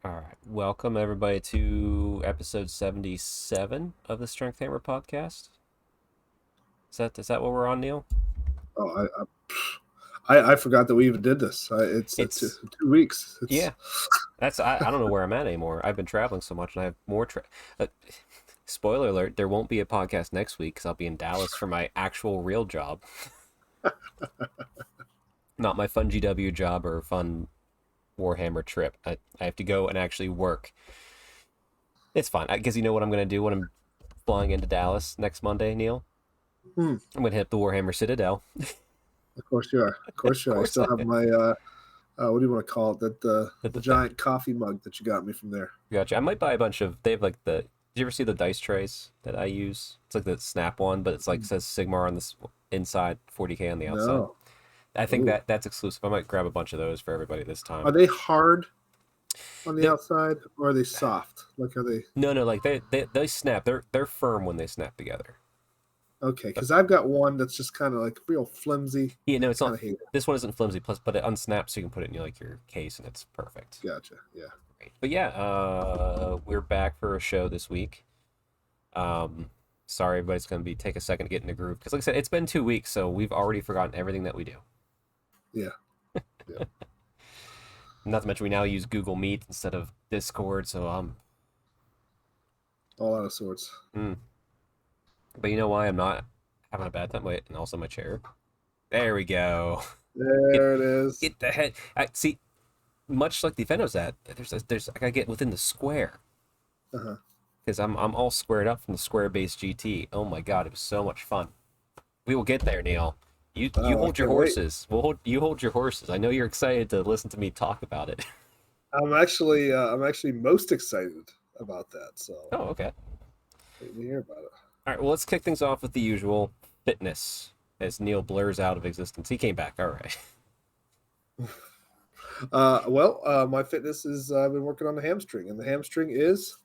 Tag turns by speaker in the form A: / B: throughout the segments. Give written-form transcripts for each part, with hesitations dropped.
A: All right. Welcome everybody to episode 77 of the Strength Hammer podcast. Is that what we're on, Neil?
B: Oh, I forgot that we even did this. It's
A: It's
B: 2 weeks.
A: yeah. I don't know where I'm at anymore. I've been traveling so much and I have more spoiler alert, there won't be a podcast next week cuz I'll be in Dallas for my actual real job. Not my fun GW job or fun Warhammer trip. I have to go and actually work. It's fine. I guess you know what I'm going to do when I'm flying into Dallas next Monday, Neil? I'm going to hit the Warhammer Citadel.
B: Of course you are. Of course you are. I still have my what do you want to call it? The giant coffee mug that you got me from there.
A: Gotcha. I might buy a bunch of. They have like the. Did you ever see the dice trays that I use? It's like the Snap one, but it's like says Sigmar on this inside, 40K on the outside.
B: No.
A: I think that's exclusive. I might grab a bunch of those for everybody this time.
B: Are they hard on the outside, or are they soft? Like, are they?
A: No, like they snap. They're firm when they snap together.
B: Okay, because I've got one that's just kind of like real flimsy.
A: Yeah, no, it's not. This one isn't flimsy. Plus, but it unsnaps, so you can put it in your case, and it's perfect.
B: Gotcha. Yeah.
A: Great. But yeah, we're back for a show this week. Sorry, everybody's gonna take a second to get in the groove because, like I said, it's been 2 weeks, so we've already forgotten everything that we do.
B: Yeah.
A: Yeah. Not to mention, we now use Google Meet instead of Discord, so
B: all out of sorts.
A: But you know why I'm not having a bad time? Wait, and also my chair. There we go.
B: There it is.
A: Get the head. See, much like the event I was at, there's I gotta get within the square. Because I'm all squared up from the square base GT. Oh my god, it was so much fun. We will get there, Neil. You hold your horses. You hold your horses. I know you're excited to listen to me talk about it.
B: I'm actually most excited about that. So.
A: Oh, okay.
B: Wait to hear about it.
A: All right, well, let's kick things off with the usual fitness as Neil blurs out of existence. He came back. All right.
B: My fitness is I've been working on the hamstring, and the hamstring is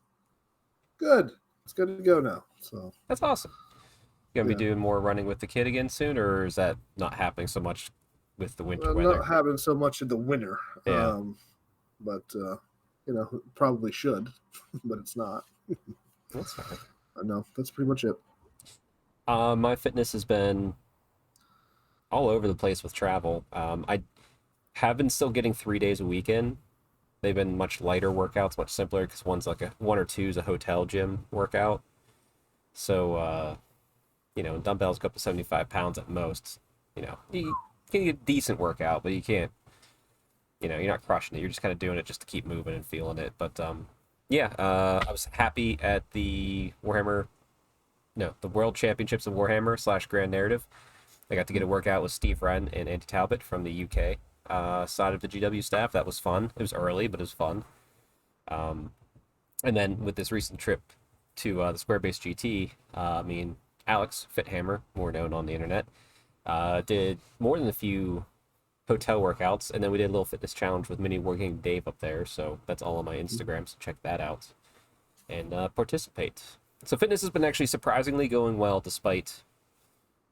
B: good. It's good to go now. So
A: that's awesome. You gonna be doing more running with the kid again soon, or is that not happening so much with the winter weather?
B: Not happening so much in the winter.
A: Yeah.
B: Probably should, but it's not.
A: That's fine.
B: No, that's pretty much it.
A: My fitness has been all over the place with travel. I have been still getting 3 days a week in. They've been much lighter workouts, much simpler, because one or two is a hotel gym workout. So, dumbbells go up to 75 pounds at most. You can get a decent workout, but you can't, you're not crushing it. You're just kind of doing it just to keep moving and feeling it. But, I was happy at the World Championships of Warhammer / Grand Narrative. I got to get a workout with Steve Wren and Andy Talbot from the UK side of the GW staff. That was fun. It was early, but it was fun. And then with this recent trip to the Squarebase GT, me and Alex Fithammer, more known on the internet, did more than a few hotel workouts, and then we did a little fitness challenge with Mini Working Dave up there, so that's all on my Instagram, so check that out and participate. So fitness has been actually surprisingly going well, despite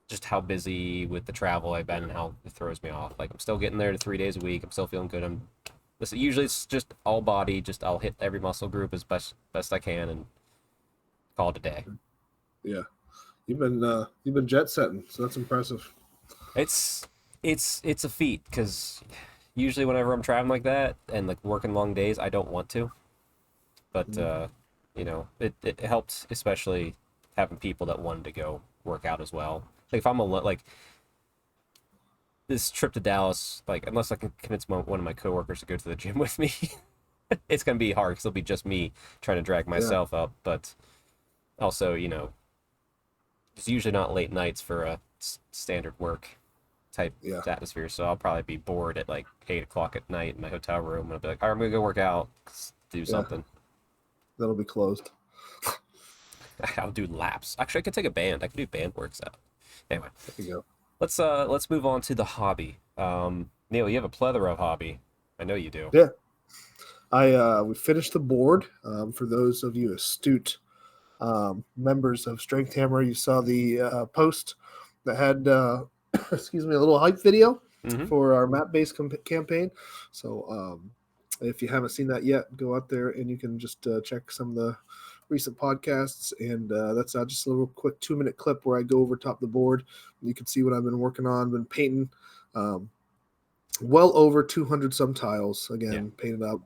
A: just how busy with the travel I've been and how it throws me off. Like, I'm still getting there to 3 days a week. I'm still feeling good. Usually it's just all body, just I'll hit every muscle group as best I can and call it a day.
B: Yeah, you've been jet setting, so that's impressive.
A: It's a feat, because usually whenever I'm traveling like that and like working long days, I don't want to. But it helped, especially having people that wanted to go work out as well. Like, if I'm like this trip to Dallas, like, unless I can convince one of my coworkers to go to the gym with me, it's gonna be hard because it'll be just me trying to drag myself up. But also, it's usually not late nights for a standard work type
B: Yeah,
A: atmosphere. So I'll probably be bored at like 8 o'clock at night in my hotel room, and I'll be like, all right, I'm gonna go work out, do
B: yeah,
A: something.
B: that'll be closed.
A: I'll do laps. Actually, I could take a band. I could do band works out. Anyway,
B: There you go.
A: let's move on to the hobby. Neil, you have a plethora of hobby. I know you do.
B: Yeah, we finished the board. For those of you astute members of Strength Hammer, you saw the post that had excuse me, a little hype video
A: Mm-hmm.
B: for our map-based campaign. So if you haven't seen that yet, go out there and you can just check some of the recent podcasts. And that's just a little quick 2-minute clip where I go over top the board. You can see what I've been working on, been painting. Well over 200 some tiles,
A: Yeah.
B: again, painted up.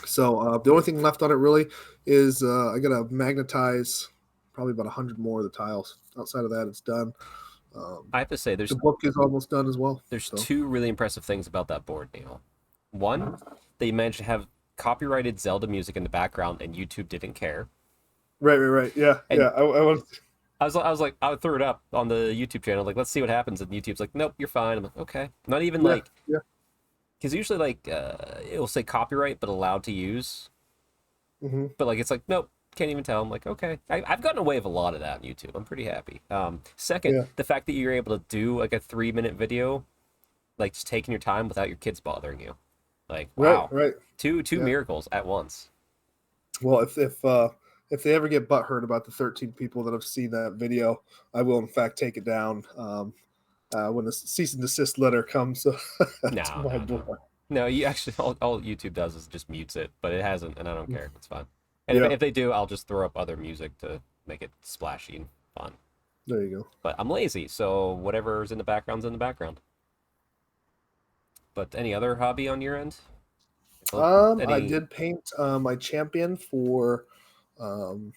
B: So the only thing left on it really is I got to magnetize probably about 100 more of the tiles. Outside of that, it's done.
A: I have to say,
B: The book is almost done as well.
A: there's
B: So
A: two really impressive things about that board, Neil. One, they managed to have copyrighted Zelda music in the background, and YouTube didn't care.
B: right. Yeah,
A: And
B: yeah. I was
A: I threw it up on the YouTube channel, like, let's see what happens. And YouTube's like, nope, you're fine. I'm like, okay. Not even
B: yeah,
A: like,
B: yeah.
A: because usually like it'll say copyright but allowed to use,
B: Hmm.
A: but like it's like, nope, can't even tell. I'm like, okay. I've gotten away with a lot of that on YouTube. I'm pretty happy. Second,
B: Yeah,
A: the fact that you're able to do like a 3-minute video, like just taking your time without your kids bothering you. Like, wow,
B: right.
A: two
B: Yeah.
A: miracles at once.
B: Well, if they ever get butthurt about the 13 people that have seen that video, I will in fact take it down when the cease and desist letter comes to
A: No,
B: my
A: no, no.
B: door.
A: No, you actually all YouTube does is just mutes it, but it hasn't, and I don't care. It's fine. And
B: Yeah,
A: if they do, I'll just throw up other music to make it splashy and fun.
B: there you
A: But I'm lazy, so whatever's in the background's in the background. But any other hobby on your end?
B: go.
A: Well,
B: I
A: any?
B: did paint my champion for um,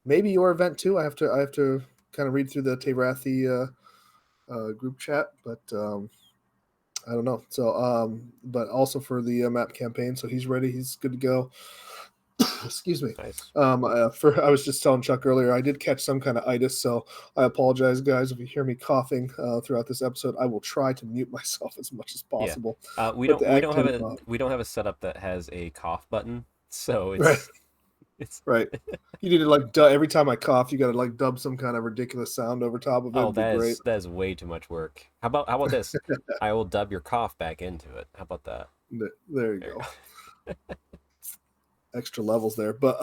B: maybe your event too. I have to kind of read through the Tavrathi group chat, but I don't know. So, but also for the map campaign, so he's ready. He's good to go. Excuse me.
A: Nice.
B: I was just telling Chuck earlier, I did catch some kind of itis, so I apologize, guys, if you hear me coughing throughout this episode. I will try to mute myself as much as
A: Yeah.
B: possible.
A: We
B: But
A: don't
B: the
A: we don't have
B: active,
A: a setup that has a cough button, so
B: right,
A: it's
B: right. You need to like every time I cough, you got to like dub some kind of ridiculous sound over top of it.
A: oh,
B: It'd be great.
A: that is way too much work. How about this? I will dub your cough back into it. How about that?
B: There you
A: There you
B: go.
A: go.
B: Extra levels there. But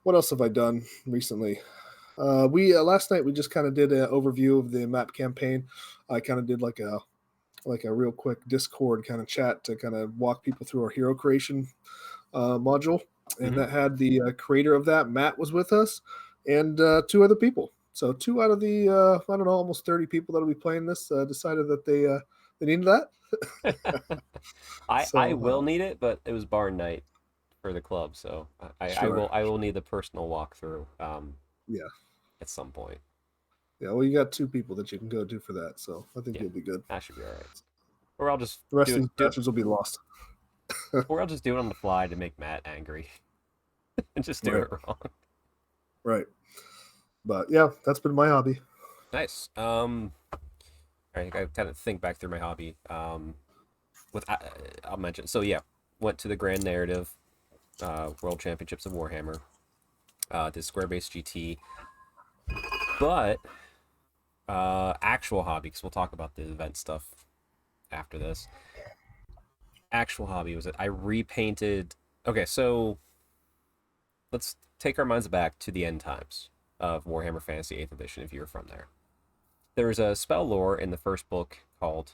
B: what else have I done recently? We last night we just kind of did an overview of the map campaign. I kind of did like a real quick Discord kind of chat to kind of walk people through our hero creation module, and
A: Hmm.
B: that had the creator of that, Matt, was with us, and 2 other people. So 2 out of the I don't know, almost 30 people that'll be playing this decided that they needed that.
A: I
B: So
A: will need it, but it was barn night for the club, so
B: sure,
A: I will need the personal walkthrough
B: yeah,
A: at some point.
B: yeah. Well, you got 2 people that you can go to for that, so I think
A: Yeah,
B: you'll be good.
A: that should be all right. Or I'll just
B: The rest of these bastards will be lost.
A: do it on the fly to make Matt angry and just do
B: Right,
A: it wrong.
B: right. But yeah, that's been my hobby.
A: Nice. I kind of think back through my hobby. With I'll mention. So yeah, went to the Grand Narrative World Championships of Warhammer. Did Square Base GT, but actual hobby, because we'll talk about the event stuff after this. Actual hobby was it? I repainted. Okay, so let's take our minds back to the end times of Warhammer Fantasy 8th Edition. If you were from there, there was a spell lore in the first book called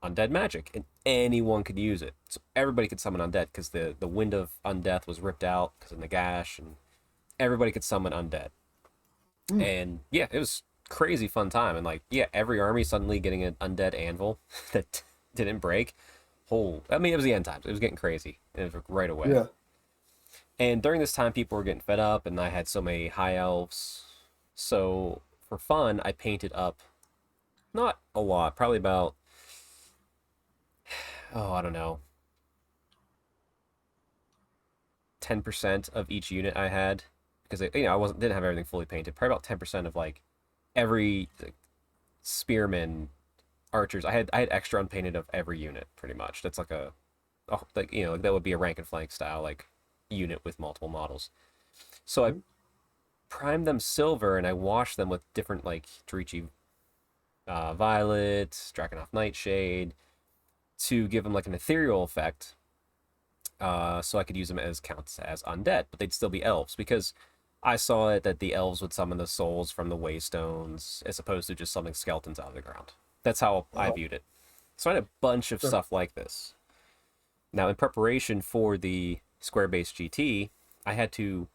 A: Undead Magic, and anyone could use it. So everybody could summon undead because the Wind of Undeath was ripped out because of Nagash, and everybody could summon undead.
B: Mm.
A: And yeah, it was crazy fun time. And like, yeah, every army suddenly getting an undead anvil that didn't break. I mean, it was the end times. It was getting crazy, and it was right away.
B: Yeah,
A: And during this time, people were getting fed up, and I had so many high elves. So for fun, I painted up not a lot, probably about, oh, I don't know, 10% of each unit I had because I didn't have everything fully painted. Probably about 10% of like every like, spearman archers. I had extra unpainted of every unit pretty much. That's like like like that would be a rank and flank style like unit with multiple models. So I primed them silver and I washed them with different like Torichi Violet, Drakenhof Nightshade to give them like an ethereal effect. So I could use them as counts as undead, but they'd still be elves because I saw it that the elves would summon the souls from the waystones as opposed to just summoning skeletons out of the ground. That's how I
B: Oh,
A: viewed it. So I had a bunch of
B: sure.
A: stuff like this. Now, in preparation for the Square Base GT, I had to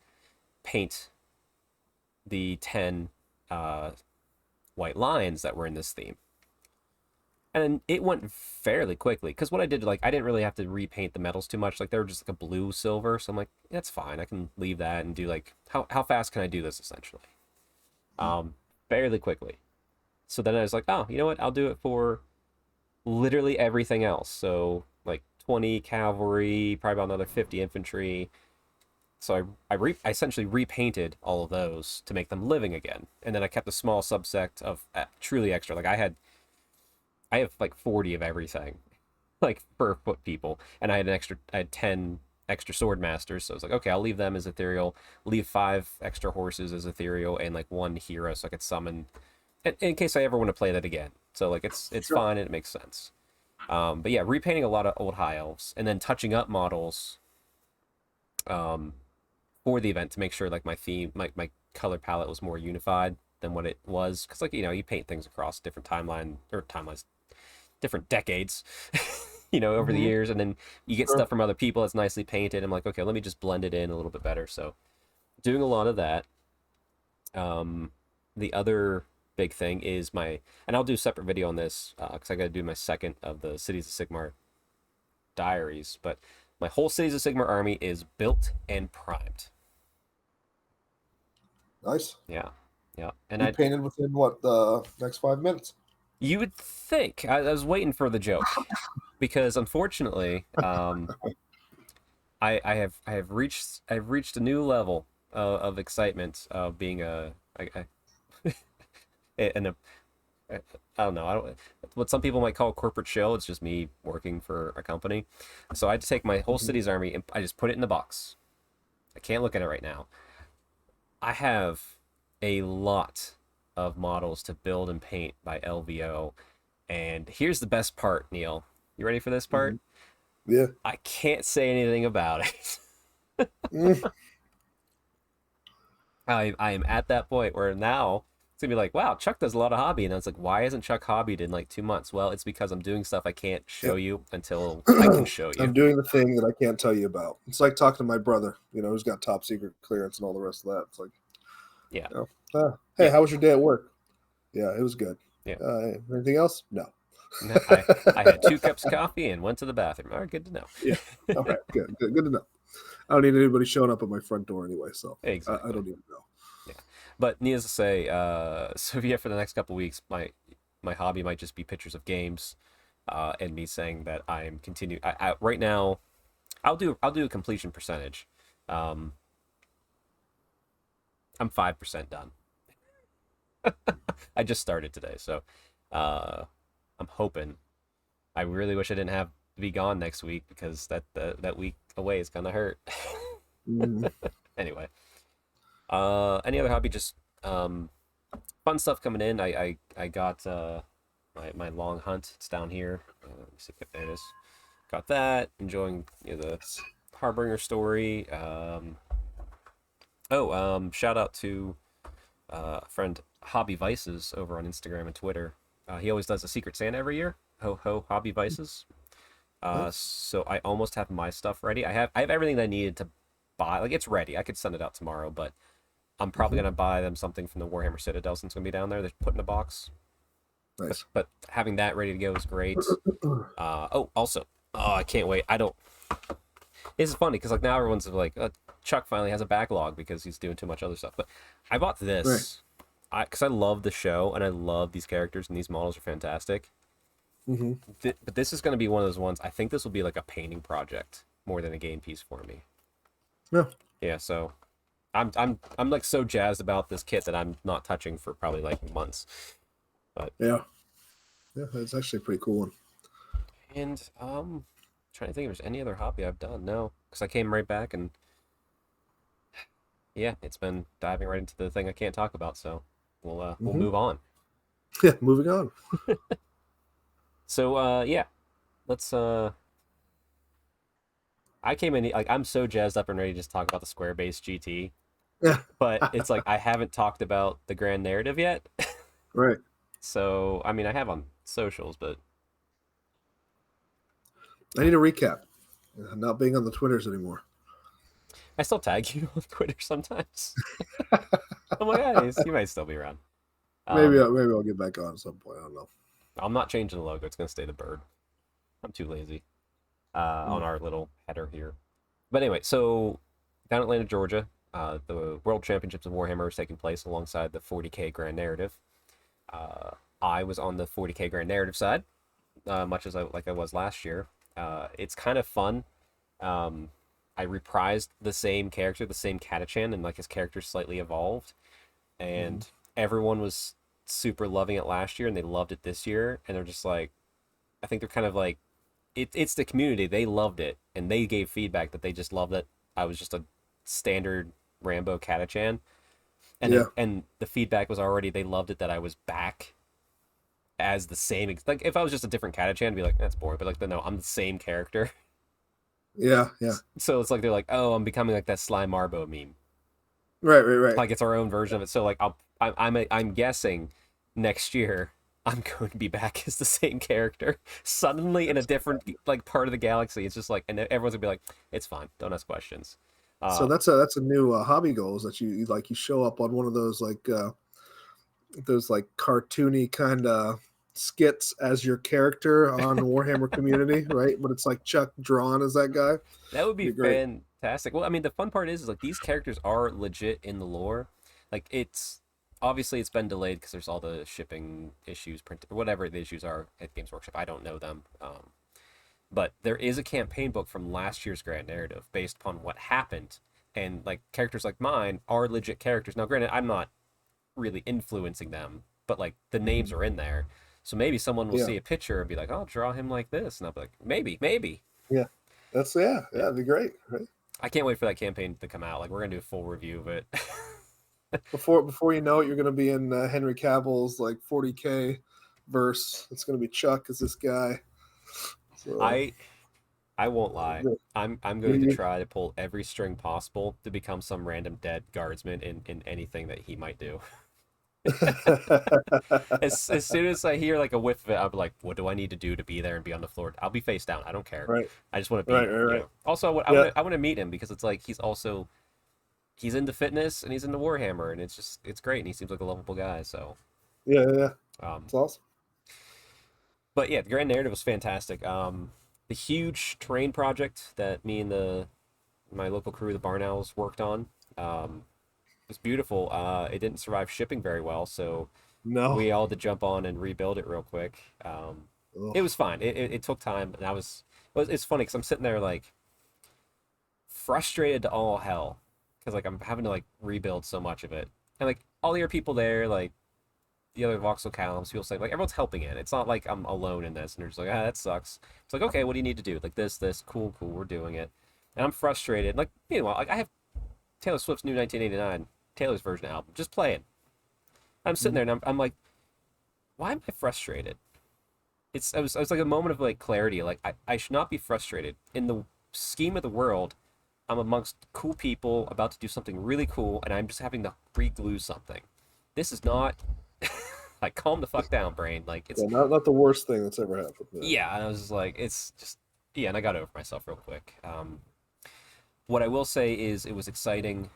A: paint the 10 uh, white lions that were in this theme. And it went fairly quickly because what I did, like, I didn't really have to repaint the metals too much. Like, they were just like a blue silver. So I'm like, that's fine. I can leave that and do like, how fast can I do this essentially? Um, Fairly quickly. So then I was like, oh, you know what? I'll do it for literally everything else. So like 20 cavalry, probably about another 50 infantry. So I essentially repainted all of those to make them living again, and then I kept a small subset of truly extra. Like I have like 40 of everything, like for foot people, and I had 10 extra sword masters. So I was like, okay, I'll leave them as ethereal, leave 5 extra horses as ethereal, and like 1 hero so I could summon in case I ever want to play that again. So like it's
B: Sure.
A: fine and it makes sense. But yeah, repainting a lot of old high elves and then touching up models um, for the event to make sure like my theme, my color palette was more unified than what it was. Because like you paint things across different timelines, different decades, over the
B: Hmm.
A: years, and then you get
B: Sure.
A: stuff from other people that's nicely painted. I'm like, okay, let me just blend it in a little bit better. So doing a lot of that. Um, the other big thing is and I'll do a separate video on this because I got to do my second of the Cities of Sigmar diaries, but my whole Cities of Sigmar army is built and primed.
B: Nice.
A: Yeah, yeah, and
B: Be painted within what, the next 5 minutes?
A: you would think I was waiting for the joke because unfortunately, I've reached a new level of excitement of being an I don't know. I don't what some people might call a corporate shell. It's just me working for a company. So I had to take my whole
B: Hmm.
A: city's army and I just put it in the box. I can't look at it right now. I have a lot of models to build and paint by LVO. And here's the best part, Neil. You ready for this part?
B: Hmm. Yeah.
A: I can't say anything about it.
B: Mm.
A: I am at that point where now it's gonna be like, wow, Chuck does a lot of hobby, and I was like, why hasn't Chuck hobbied in like 2 months? Well, it's because I'm doing stuff I can't show
B: Yep.
A: you until I can show you.
B: I'm doing the thing that I can't tell you about. It's like talking to my brother, who's got top secret clearance and all the rest of that. It's like,
A: Yeah,
B: hey,
A: yeah,
B: how was your day at work? Yeah, it was good.
A: yeah.
B: Anything else? No.
A: No, I had 2 cups of coffee and went to the bathroom. All right, good to know.
B: Yeah. All right. Good. Good. Good to know. I don't need anybody showing up at my front door anyway, so I
A: Exactly.
B: don't even know.
A: Yeah, but needless to say, so yeah, for the next couple weeks, my hobby might just be pictures of games, and me saying that I'm continue. Right now, I'll do a completion percentage. Um, I'm 5% done. I just started today, so uh, I'm hoping. I really wish I didn't have to be gone next week because that week away is gonna hurt.
B: Mhm.
A: Anyway, any other hobby? Just fun stuff coming in. I got my long hunt. It's down here. Let me see if there it is. Got that. Enjoying the Harbinger story. Shout out to a friend Hobby Vices over on Instagram and Twitter. He always does a Secret Santa every year. Ho ho Hobby Vices.
B: Nice.
A: So I almost have my stuff ready. I have everything that I needed to buy. Like it's ready. I could send it out tomorrow, but I'm probably
B: Hmm.
A: gonna buy them something from the Warhammer Citadel since it's gonna be down there. They're put in a box. But
B: Nice.
A: but having that ready to go is great. Also, I can't wait. I don't. It's funny because like now everyone's like, Chuck finally has a backlog because he's doing too much other stuff. But I bought
B: Right.
A: this, because I love the show and I love these characters and these models are fantastic.
B: Hmm.
A: But this is going to be one of those ones. I think this will be like a painting project more than a game piece for me.
B: Yeah.
A: Yeah, so I'm like so jazzed about this kit that I'm not touching for probably like months. But
B: Yeah, yeah, it's actually a pretty cool one.
A: and trying to think if there's any other hobby I've done. No, because I came right back and yeah, it's been diving right into the thing I can't talk about. So we'll
B: Hmm.
A: move on.
B: Yeah, moving on.
A: So yeah, let's I came in like I'm so jazzed up and ready to just talk about the Square Base GT,
B: Yeah,
A: but it's like I haven't talked about the grand narrative yet.
B: right.
A: So I mean I have on socials, but
B: I need a recap. Not being on the Twitters anymore.
A: I still tag you on Twitter sometimes. I'm like, yeah, you might still be around.
B: Maybe
A: Um,
B: maybe I'll get back on at some point. I don't know.
A: I'm not changing the logo. It's gonna stay the bird. I'm too lazy. On
B: Mm.
A: our little header here. But anyway, so down in Atlanta, Georgia, the World Championships of Warhammer is taking place alongside the 40K Grand Narrative. Uh, I was on the 40K Grand Narrative side, much as I was last year. It's kind of fun. Um, I reprised the same character, the same Katachan, and like his character slightly evolved.
B: Hmm.
A: And everyone was super loving it last year, and they loved it this year. And they're just like, I think they're kind of like, it's the community. They loved it, and they gave feedback that they just loved it. I was just a standard Rambo Katachan,
B: Yeah,
A: and the feedback was already they loved it that I was back as the same. Like if I was just a different Katachan, I'd be like that's boring. But like no, I'm the same character.
B: yeah, yeah.
A: So it's like they're like, oh, I'm becoming like that Sly Marbo meme.
B: Right, right, right.
A: Like it's our own version of it. So like I'm guessing next year I'm going to be back as the same character suddenly in a
B: That's
A: different like part of the galaxy. It's just like, and everyone's gonna be like, it's fine, don't ask questions.
B: so
A: Uh,
B: that's a new hobby goal is that you like you show up on one of those like cartoony kind of skits as your character on Warhammer Community, right? But it's like Chuck drawn as that guy.
A: that would be
B: Be great.
A: fantastic. Well, I mean, the fun part is like these characters are legit in the lore. Like it's obviously it's been delayed because there's all the shipping issues, print whatever the issues are at Games Workshop. I don't know them. But there is a campaign book from last year's grand narrative based upon what happened, and like characters like mine are legit characters. Now, granted, I'm not really influencing them, but like the names
B: Mhm.
A: are in there. So maybe someone will
B: Yeah,
A: see a picture and be like, "I'll draw him like this," and I'll be like, "Maybe, maybe."
B: yeah. That's yeah,
A: Yeah,
B: it'd be great, right?
A: I can't wait for that campaign to come out. Like we're gonna do a full review of it.
B: Before you know it, you're gonna be in Henry Cavill's like 40K verse. It's gonna be Chuck as this guy. So
A: I I won't lie.
B: you,
A: I'm going to
B: you,
A: try to pull every string possible to become some random dead guardsman in anything that he might do. As soon as I hear like a whiff of it, I'll be like, what do I need to do to be there and be on the floor? I'll be face down. I don't care.
B: right,
A: I just want to be
B: right,
A: there,
B: right,
A: you
B: right.
A: know. Also,
B: Yeah,
A: I want to meet him because it's like he's into fitness and he's into Warhammer and it's great and he seems like a lovable guy. So,
B: yeah, yeah, yeah.
A: um,
B: It's awesome.
A: but yeah, the grand narrative was fantastic. The huge terrain project that me and the my local crew, the Barn Owls, worked on. Was beautiful. It didn't survive shipping very well, so
B: No.
A: we all had to jump on and rebuild it real quick. It
B: Ugh.
A: was fine. It took time, and it's funny because I'm sitting there like frustrated to all hell because like I'm having to like rebuild so much of it, and like all your people there, like the other voxel columns, people say like everyone's helping it. It's not like I'm alone in this, and they're just like that sucks. It's like okay, what do you need to do? Like this, cool, we're doing it, and I'm frustrated. Like meanwhile, like I have Taylor Swift's new 1989 Taylor's version album, just playing. I'm sitting there and I'm like, why am I frustrated? I was like a moment of like clarity. Like I should not be frustrated. In the scheme of the world, I'm amongst cool people about to do something really cool, and I'm just having to re-glue something. This is not like calm the fuck down, brain. Like it's
B: Yeah, not the worst thing that's ever happened. Yeah.
A: yeah, and I was just like, it's just yeah, and I got over myself real quick. What I will say is it was exciting.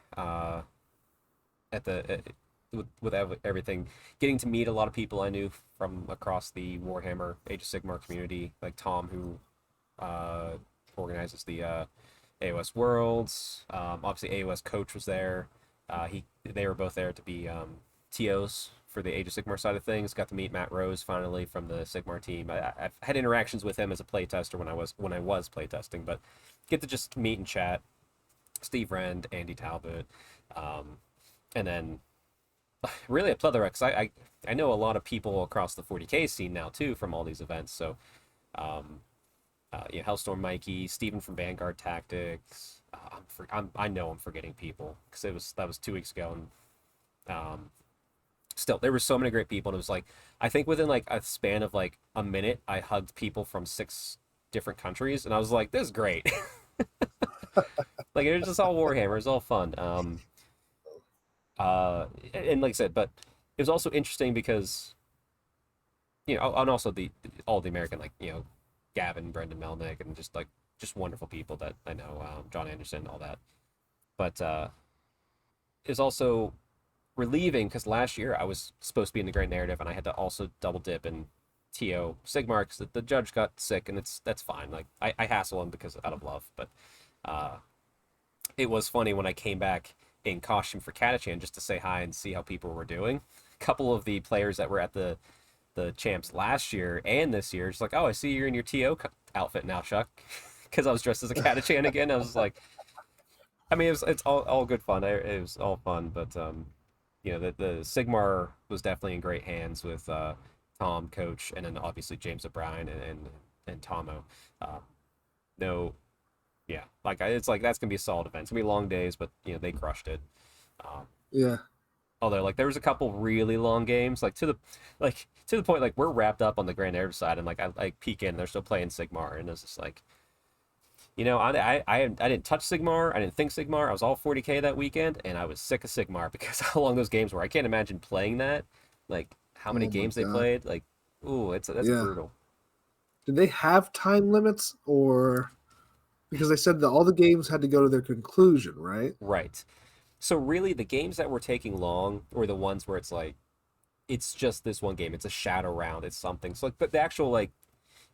A: At the with everything, getting to meet a lot of people I knew from across the Warhammer Age of Sigmar community, like Tom, who organizes the AOS Worlds. Obviously, AOS Coach was there. They were both there to be TOs for the Age of Sigmar side of things. Got to meet Matt Rose finally from the Sigmar team. I've had interactions with him as a playtester when I was playtesting, but get to just meet and chat. Steve Rend, Andy Talbot, And then really a plethora, because I know a lot of people across the 40K scene now too from all these events. So um, Hellstorm Mikey, Steven from Vanguard Tactics. I know I'm forgetting people because that was 2 weeks ago, and still there were so many great people, and it was like I think within like a span of like a minute, I hugged people from 6 different countries, and I was like, this is great. Like it was just all Warhammer, it was all fun. And like I said, but it was also interesting because and also all the American, like Gavin, Brendan Melnick, and just like just wonderful people that I know, John Anderson, all that. But it was also relieving because last year I was supposed to be in the Great Narrative, and I had to also double dip in TO Sigmar because the judge got sick, and that's fine. Like I hassle him because out of love, but uh, it was funny when I came back in costume for Catachan just to say hi and see how people were doing. A couple of the players that were at the champs last year and this year, just like, oh, I see you're in your TO outfit now, Chuck, because I was dressed as a Catachan again. I was just like, I mean, it's all good fun. It was all fun, but the Sigmar was definitely in great hands with Tom, Coach, and then obviously James O'Brien and Tomo. Uh, no, yeah, like it's like that's gonna be a solid event. It's gonna be long days, but they crushed it. Um,
B: Yeah.
A: Although like there was a couple really long games, to the point like we're wrapped up on the Grand Air side, and like I peek in, they're still playing Sigmar, and it's just like I didn't touch Sigmar, I didn't think Sigmar, I was all 40K that weekend, and I was sick of Sigmar because how long those games were. I can't imagine playing that, like how many
B: Oh my
A: games they
B: god.
A: played, like ooh, that's
B: Yeah.
A: brutal.
B: Did they have time limits, or because they said that all the games had to go to their conclusion, right?
A: Right. So really, the games that were taking long were the ones where it's like it's just this one game. It's a shadow round. It's something. So like the actual like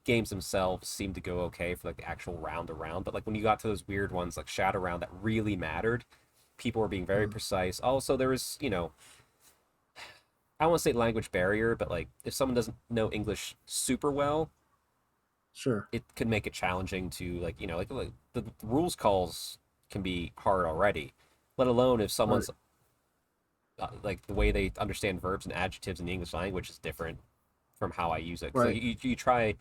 A: games themselves seemed to go okay for like the actual round around. But like when you got to those weird ones like shadow round that really mattered, people were being very
B: Hmm.
A: precise. Also, there was I don't want to say language barrier, but like if someone doesn't know English super well,
B: Sure.
A: it could make it challenging to like the rules calls can be hard already. Let alone if
B: Right.
A: someone's like the way they understand verbs and adjectives in the English language is different from how I use it. So
B: Right.
A: you try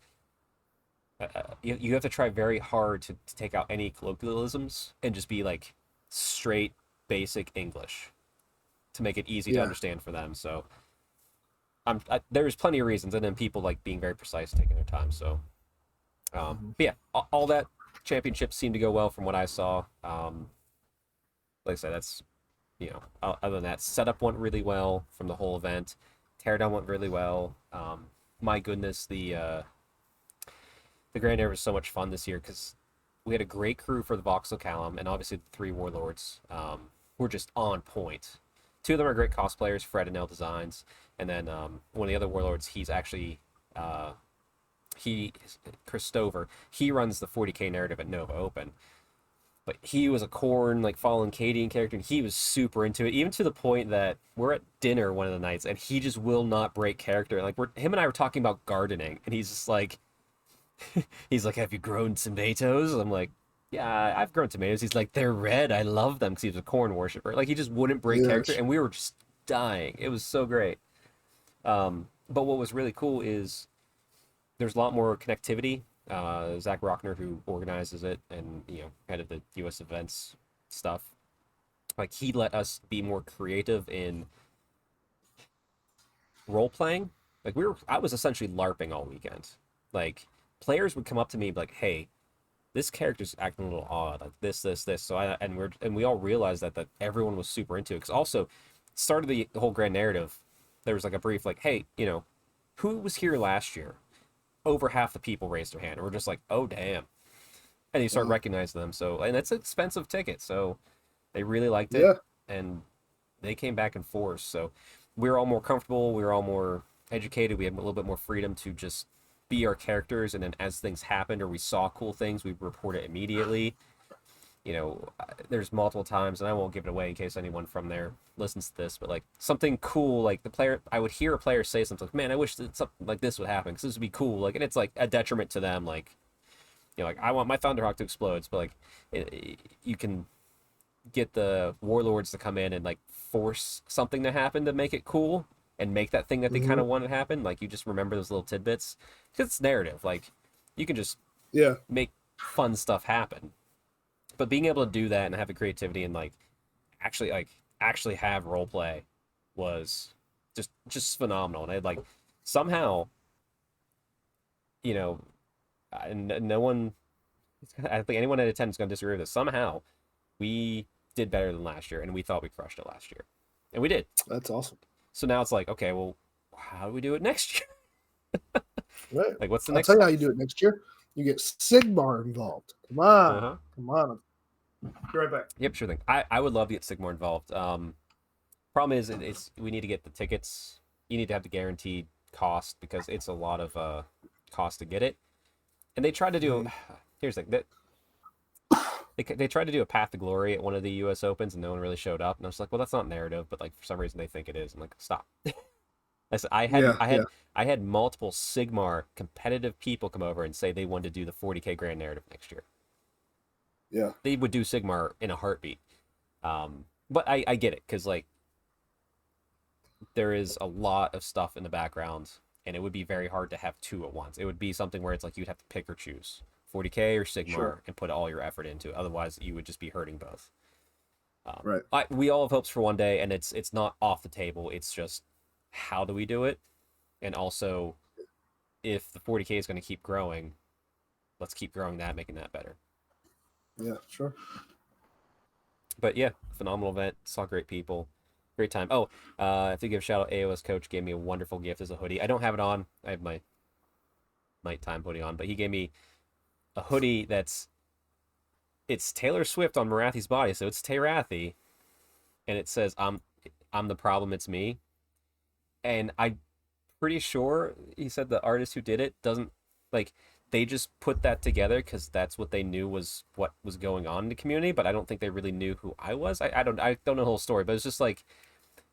A: you have to try very hard to take out any colloquialisms and just be like straight basic English to make it easy to
B: Yeah.
A: understand for them. So there's plenty of reasons, and then people like being very precise, taking their time. So,
B: Hmm.
A: but yeah, all that championships seemed to go well from what I saw. Like I said, that's other than that, setup went really well from the whole event. Teardown went really well. My goodness, the Grand Air was so much fun this year because we had a great crew for the Voxel Callum, and obviously the 3 Warlords were just on point. 2 of them are great cosplayers, Fred and L Designs, and then one of the other Warlords, he's actually uh, he Christopher. He runs the 40K narrative at Nova Open, but he was a Corn like fallen Cadian character, and he was super into it, even to the point that we're at dinner one of the nights, and he just will not break character. Like him and I were talking about gardening, and he's like, "Have you grown tomatoes?" I'm like, "Yeah, I've grown tomatoes." He's like, "They're red. I love them," because he was a corn worshiper. Like he just wouldn't break character,
B: Yes.
A: and we were just dying. It was so great. But what was really cool is there's a lot more connectivity. Zach Rockner, who organizes it and head of the U.S. events stuff, like he let us be more creative in role playing. Like I was essentially LARPing all weekend. Like players would come up to me and be like, "Hey, this character's acting a little odd, like this." So we all realized that everyone was super into it. Because also, started the whole grand narrative. There was like a brief like, hey, who was here last year? Over half the people raised their hand, and we're just like, oh damn. And you start
B: Wow.
A: recognizing them. So, and it's an expensive ticket, so they really liked it,
B: Yeah.
A: and they came back in force. So we were all more comfortable. We were all more educated. We had a little bit more freedom to just be our characters, and then as things happened or we saw cool things, we report it immediately. There's multiple times, and I won't give it away in case anyone from there listens to this, but like something cool, like I would hear a player say something like, "Man, I wish that something like this would happen because this would be cool." Like, and it's like a detriment to them. Like, like I want my Thunderhawk to explode, but like you can get the warlords to come in and like force something to happen to make it cool and make that thing that they kind
B: Hmm.
A: of want to happen. Like you just remember those little tidbits because it's narrative. Like you can just
B: Yeah,
A: make fun stuff happen. But being able to do that and have the creativity and like actually have role play was just phenomenal. And I like somehow, you know, no one, I think anyone in attendance is going to disagree with this. Somehow we did better than last year, and we thought we crushed it last year, and we did.
B: that's awesome.
A: So now it's like, okay, well, how do we do it next year?
B: Right.
A: Like, what's the
B: I'll
A: next
B: tell you how
A: step?
B: you do it next year. You get Sigmar involved. Come on.
A: Uh-huh.
B: Come on. Be right back.
A: Yep, sure thing. I would love to get Sigmar involved. Problem is, it's we need to get the tickets. You need to have the guaranteed cost because it's a lot of cost to get it. And they tried to do.
B: Hmm.
A: Here's the thing that they tried to do a Path to Glory at one of the U.S. Opens, and no one really showed up. And I was like, well, that's not narrative, but like for some reason they think it is. I'm like, stop. I said
B: Yeah, yeah,
A: I had multiple Sigmar competitive people come over and say they wanted to do the 40K Grand Narrative next year.
B: yeah.
A: They would do Sigmar in a heartbeat. But I get it because like there is a lot of stuff in the background, and it would be very hard to have two at once. It would be something where it's like you'd have to pick or choose 40K or Sigmar
B: Sure.
A: and put all your effort into it. Otherwise, you would just be hurting both.
B: Right.
A: We all have hopes for one day, and it's not off the table. It's just how do we do it, and also if the 40K is going to keep growing, let's keep growing that, making that better.
B: Yeah, sure.
A: But yeah, phenomenal event. Saw great people, great time. Oh, I have to give a shout out. AOS coach gave me a wonderful gift as a hoodie. I don't have it on. I have my nighttime hoodie on, but he gave me a hoodie that's it's Taylor Swift on Marathi's body, so it's Tarathi, and it says I'm the problem, it's me. And I'm pretty sure he said the artist who did it doesn't like they just put that together because that's what they knew was what was going on in the community, but I don't think they really knew who I was. I don't know the whole story, but it's just like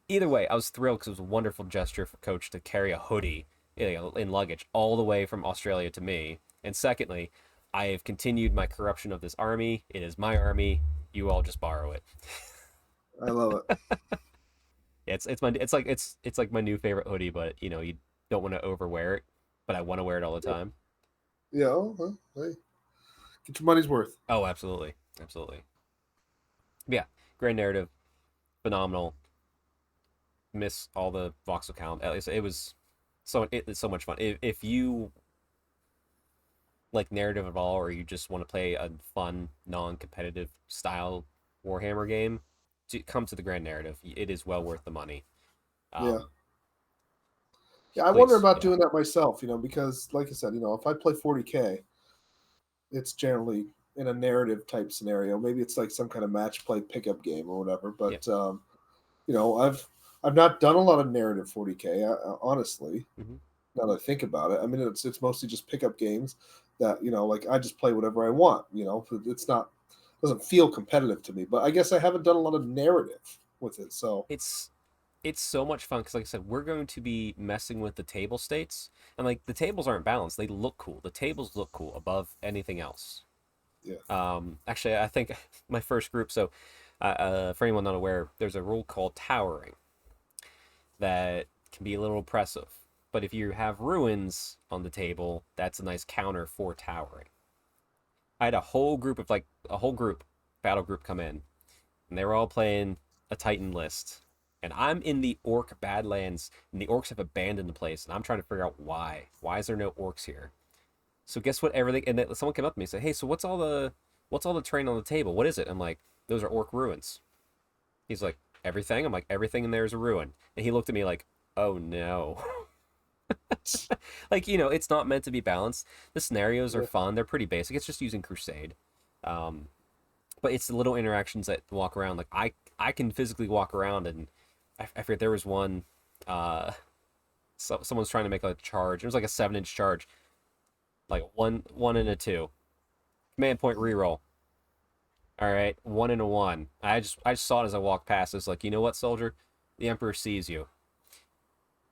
A: either way, I was thrilled because it was a wonderful gesture for Coach to carry a hoodie in luggage all the way from Australia to me. And secondly, I have continued my corruption of this army. It is my army. You all just borrow it.
B: I love it.
A: It's like my new favorite hoodie, but you don't want to overwear it, but I want to wear it all the time.
B: Yeah. Well, hey, get your money's worth.
A: Oh, absolutely, absolutely. Yeah, great narrative, phenomenal. Miss all the voxel count. At least it's so much fun. If you like narrative at all, or you just want to play a fun, non-competitive style Warhammer game, come to the Grand Narrative. It is well worth the money.
B: Yeah.
A: Um,
B: Yeah, I wonder
A: please,
B: about
A: yeah,
B: doing that myself, because like I said, if I play 40K, it's generally in a narrative type scenario. Maybe it's like some kind of match play pickup game or whatever.
A: yeah,
B: But I've not done a lot of narrative 40K, honestly.
A: hmm
B: Now that I think about it, I mean it's mostly just pickup games that like I just play whatever I want. It's not doesn't feel competitive to me. But I guess I haven't done a lot of narrative with it. So
A: it's it's so much fun because, like I said, we're going to be messing with the table states, and like the tables aren't balanced; they look cool. The tables look cool above anything else.
B: yeah,
A: Actually, I think my first group. So, for anyone not aware, there's a rule called towering that can be a little oppressive. But if you have ruins on the table, that's a nice counter for towering. I had a whole group, battle group come in, and they were all playing a Titan list. And I'm in the Orc Badlands, and the Orcs have abandoned the place, and I'm trying to figure out why. Why is there no Orcs here? So guess what? Everything, and then someone came up to me and said, "Hey, so what's all the terrain on the table? What is it?" I'm like, "Those are Orc ruins." He's like, "Everything?" I'm like, "Everything in there is a ruin." And he looked at me like, "Oh no." Like, it's not meant to be balanced. The scenarios are
B: yeah,
A: fun. They're pretty basic. It's just using Crusade. Um, but it's the little interactions that walk around. Like I can physically walk around, and I forget there was one. Someone's trying to make a charge. It was like a 7-inch charge, like one and a two. Command point reroll. All right, one and a one. I just saw it as I walked past. It's like, you know what, soldier, the Emperor sees you.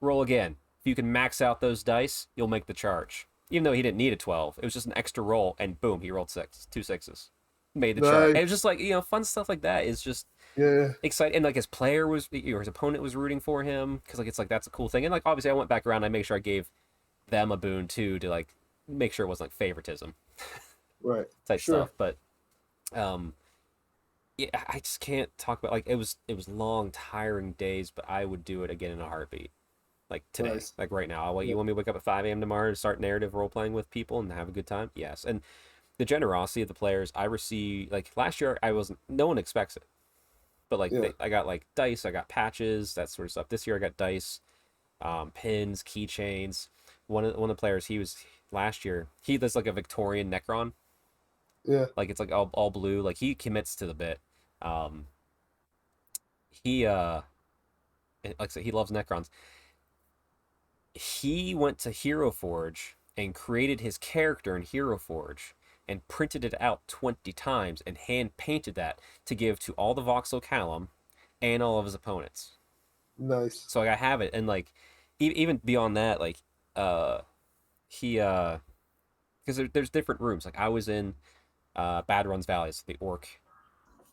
A: Roll again. If you can max out those dice, you'll make the charge. Even though he didn't need a 12, it was just an extra roll, and boom, he rolled two sixes. made the chart. It was
B: Nice.
A: just like, fun stuff like that is just
B: Yeah.
A: exciting. And like his player was, or his opponent was rooting for him because like it's like that's a cool thing. And like obviously I went back around, I made sure I gave them a boon too to like make sure it wasn't like favoritism
B: Right.
A: type
B: Sure.
A: stuff. But um, yeah, I just can't talk about like it was long, tiring days, but I would do it again in a heartbeat. Like today,
B: Nice.
A: like right now.
B: Yeah.
A: You want me to wake up at 5 a.m. tomorrow to start narrative role playing with people and have a good time? Yes. And the generosity of the players I receive, like last year, I wasn't. No one expects it, but like
B: Yeah.
A: I got like dice, I got patches, that sort of stuff. This year I got dice, pins, keychains. One of the players he was last year. He does like a Victorian Necron,
B: Yeah.
A: like it's like all blue. Like he commits to the bit. Um, he like I said, he loves Necrons. He went to Hero Forge and created his character in Hero Forge and printed it out 20 times and hand painted that to give to all the Voxel Callum and all of his opponents.
B: Nice.
A: So like I have it and like even beyond that, like uh he because there's different rooms. Like I was in Bad Runs Valley, it's the Orc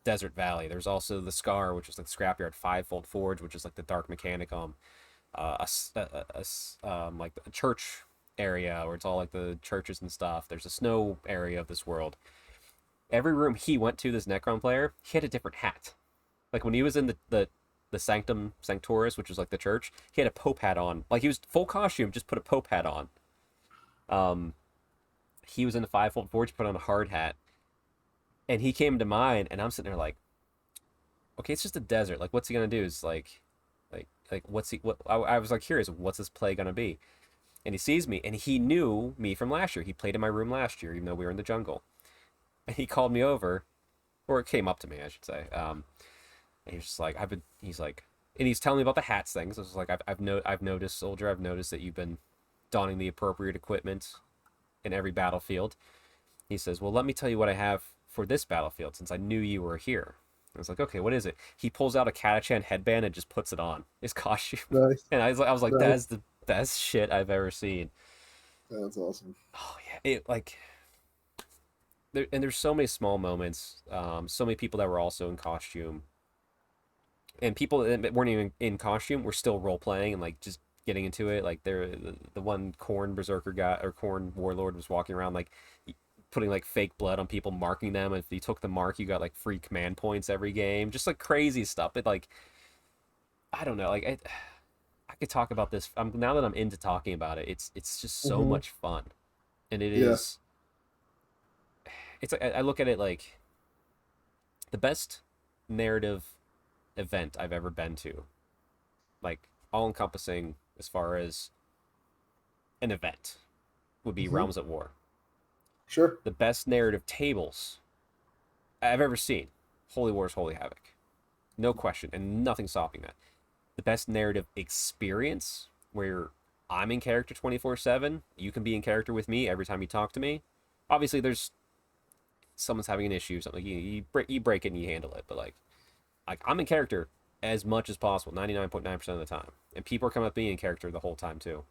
A: Desert Valley. There's also the Scar, which is like the Scrapyard Fivefold Forge, which is like the Dark Mechanicum. Like a church area where it's all like the churches and stuff. There's a snow area of this world. Every room he went to, this Necron player, he had a different hat. Like when he was in the Sanctum Sanctoris, which was like the church, he had a Pope hat on. Like he was full costume, just put a Pope hat on. Um, he was in the Fivefold Forge, put on a hard hat, and he came to mine, and I'm sitting there like, okay, it's just a desert. Like, what's he gonna do? Is like what's he? What I was like curious, what's his play gonna be? And he sees me, and he knew me from last year. He played in my room last year, even though we were in the jungle. And he called me over, or it came up to me, I should say. And he's just like, He's like, and he's telling me about the hats things. I was like, I've noticed, soldier. I've noticed that you've been donning the appropriate equipment in every battlefield. He says, well, let me tell you what I have for this battlefield, since I knew you were here. I was like, okay, what is it? He pulls out a Catachan headband and just puts it on his costume,
B: Nice.
A: and I was like,
B: Nice.
A: that's the best shit I've ever seen.
B: That's awesome.
A: Oh yeah, it like there's so many small moments, so many people that were also in costume, and people that weren't even in costume were still role playing and like just getting into it. Like the one Corn Berserker guy or Corn Warlord was walking around like putting like fake blood on people, marking them. If you took the mark, you got like free command points every game. Just like crazy stuff. It like I don't know. Like I could talk about this. Now that I'm into talking about it, it's just so
B: Hmm.
A: much fun, and it
B: Yeah.
A: is. It's I look at it like the best narrative event I've ever been to, like all encompassing as far as an event would be
B: Hmm.
A: Realms at War.
B: Sure.
A: The best narrative tables I've ever seen, Holy Wars, Holy Havoc, no question, and nothing stopping that. The best narrative experience where I'm in character 24/7, you can be in character with me every time you talk to me. Obviously, there's someone's having an issue, something you break it and you handle it, but like I'm in character as much as possible, 99.9% of the time, and people are coming up being in character the whole time too.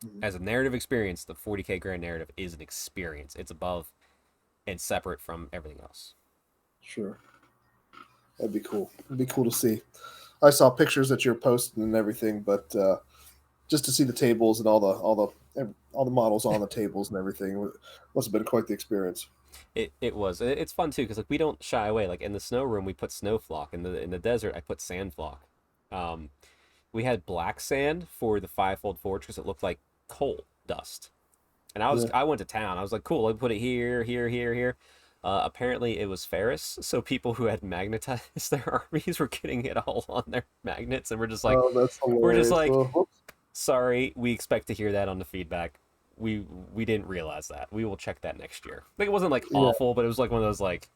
B: Mhm.
A: As a narrative experience, the 40K grand narrative is an experience. It's above and separate from everything else.
B: Sure. That'd be cool. It'd be cool to see. I saw pictures that you're posting and everything, but just to see the tables and all the models on the tables and everything must have been quite the experience.
A: It was. It's fun too because like we don't shy away. Like in the snow room, we put snow flock. In the desert, I put sand flock. Um, we had black sand for the fivefold forge because it looked like coal dust. And
B: Yeah.
A: I went to town. I was like, cool. I put it here, here, here, here. Apparently, it was ferrous, so people who had magnetized their armies were getting it all on their magnets, and
B: Oh, that's
A: we're just
B: hilarious.
A: like,
B: Well, whoops.
A: sorry, we expect to hear that on the feedback. We didn't realize that. We will check that next year. Like it wasn't like
B: Yeah.
A: awful, but it was like one of those like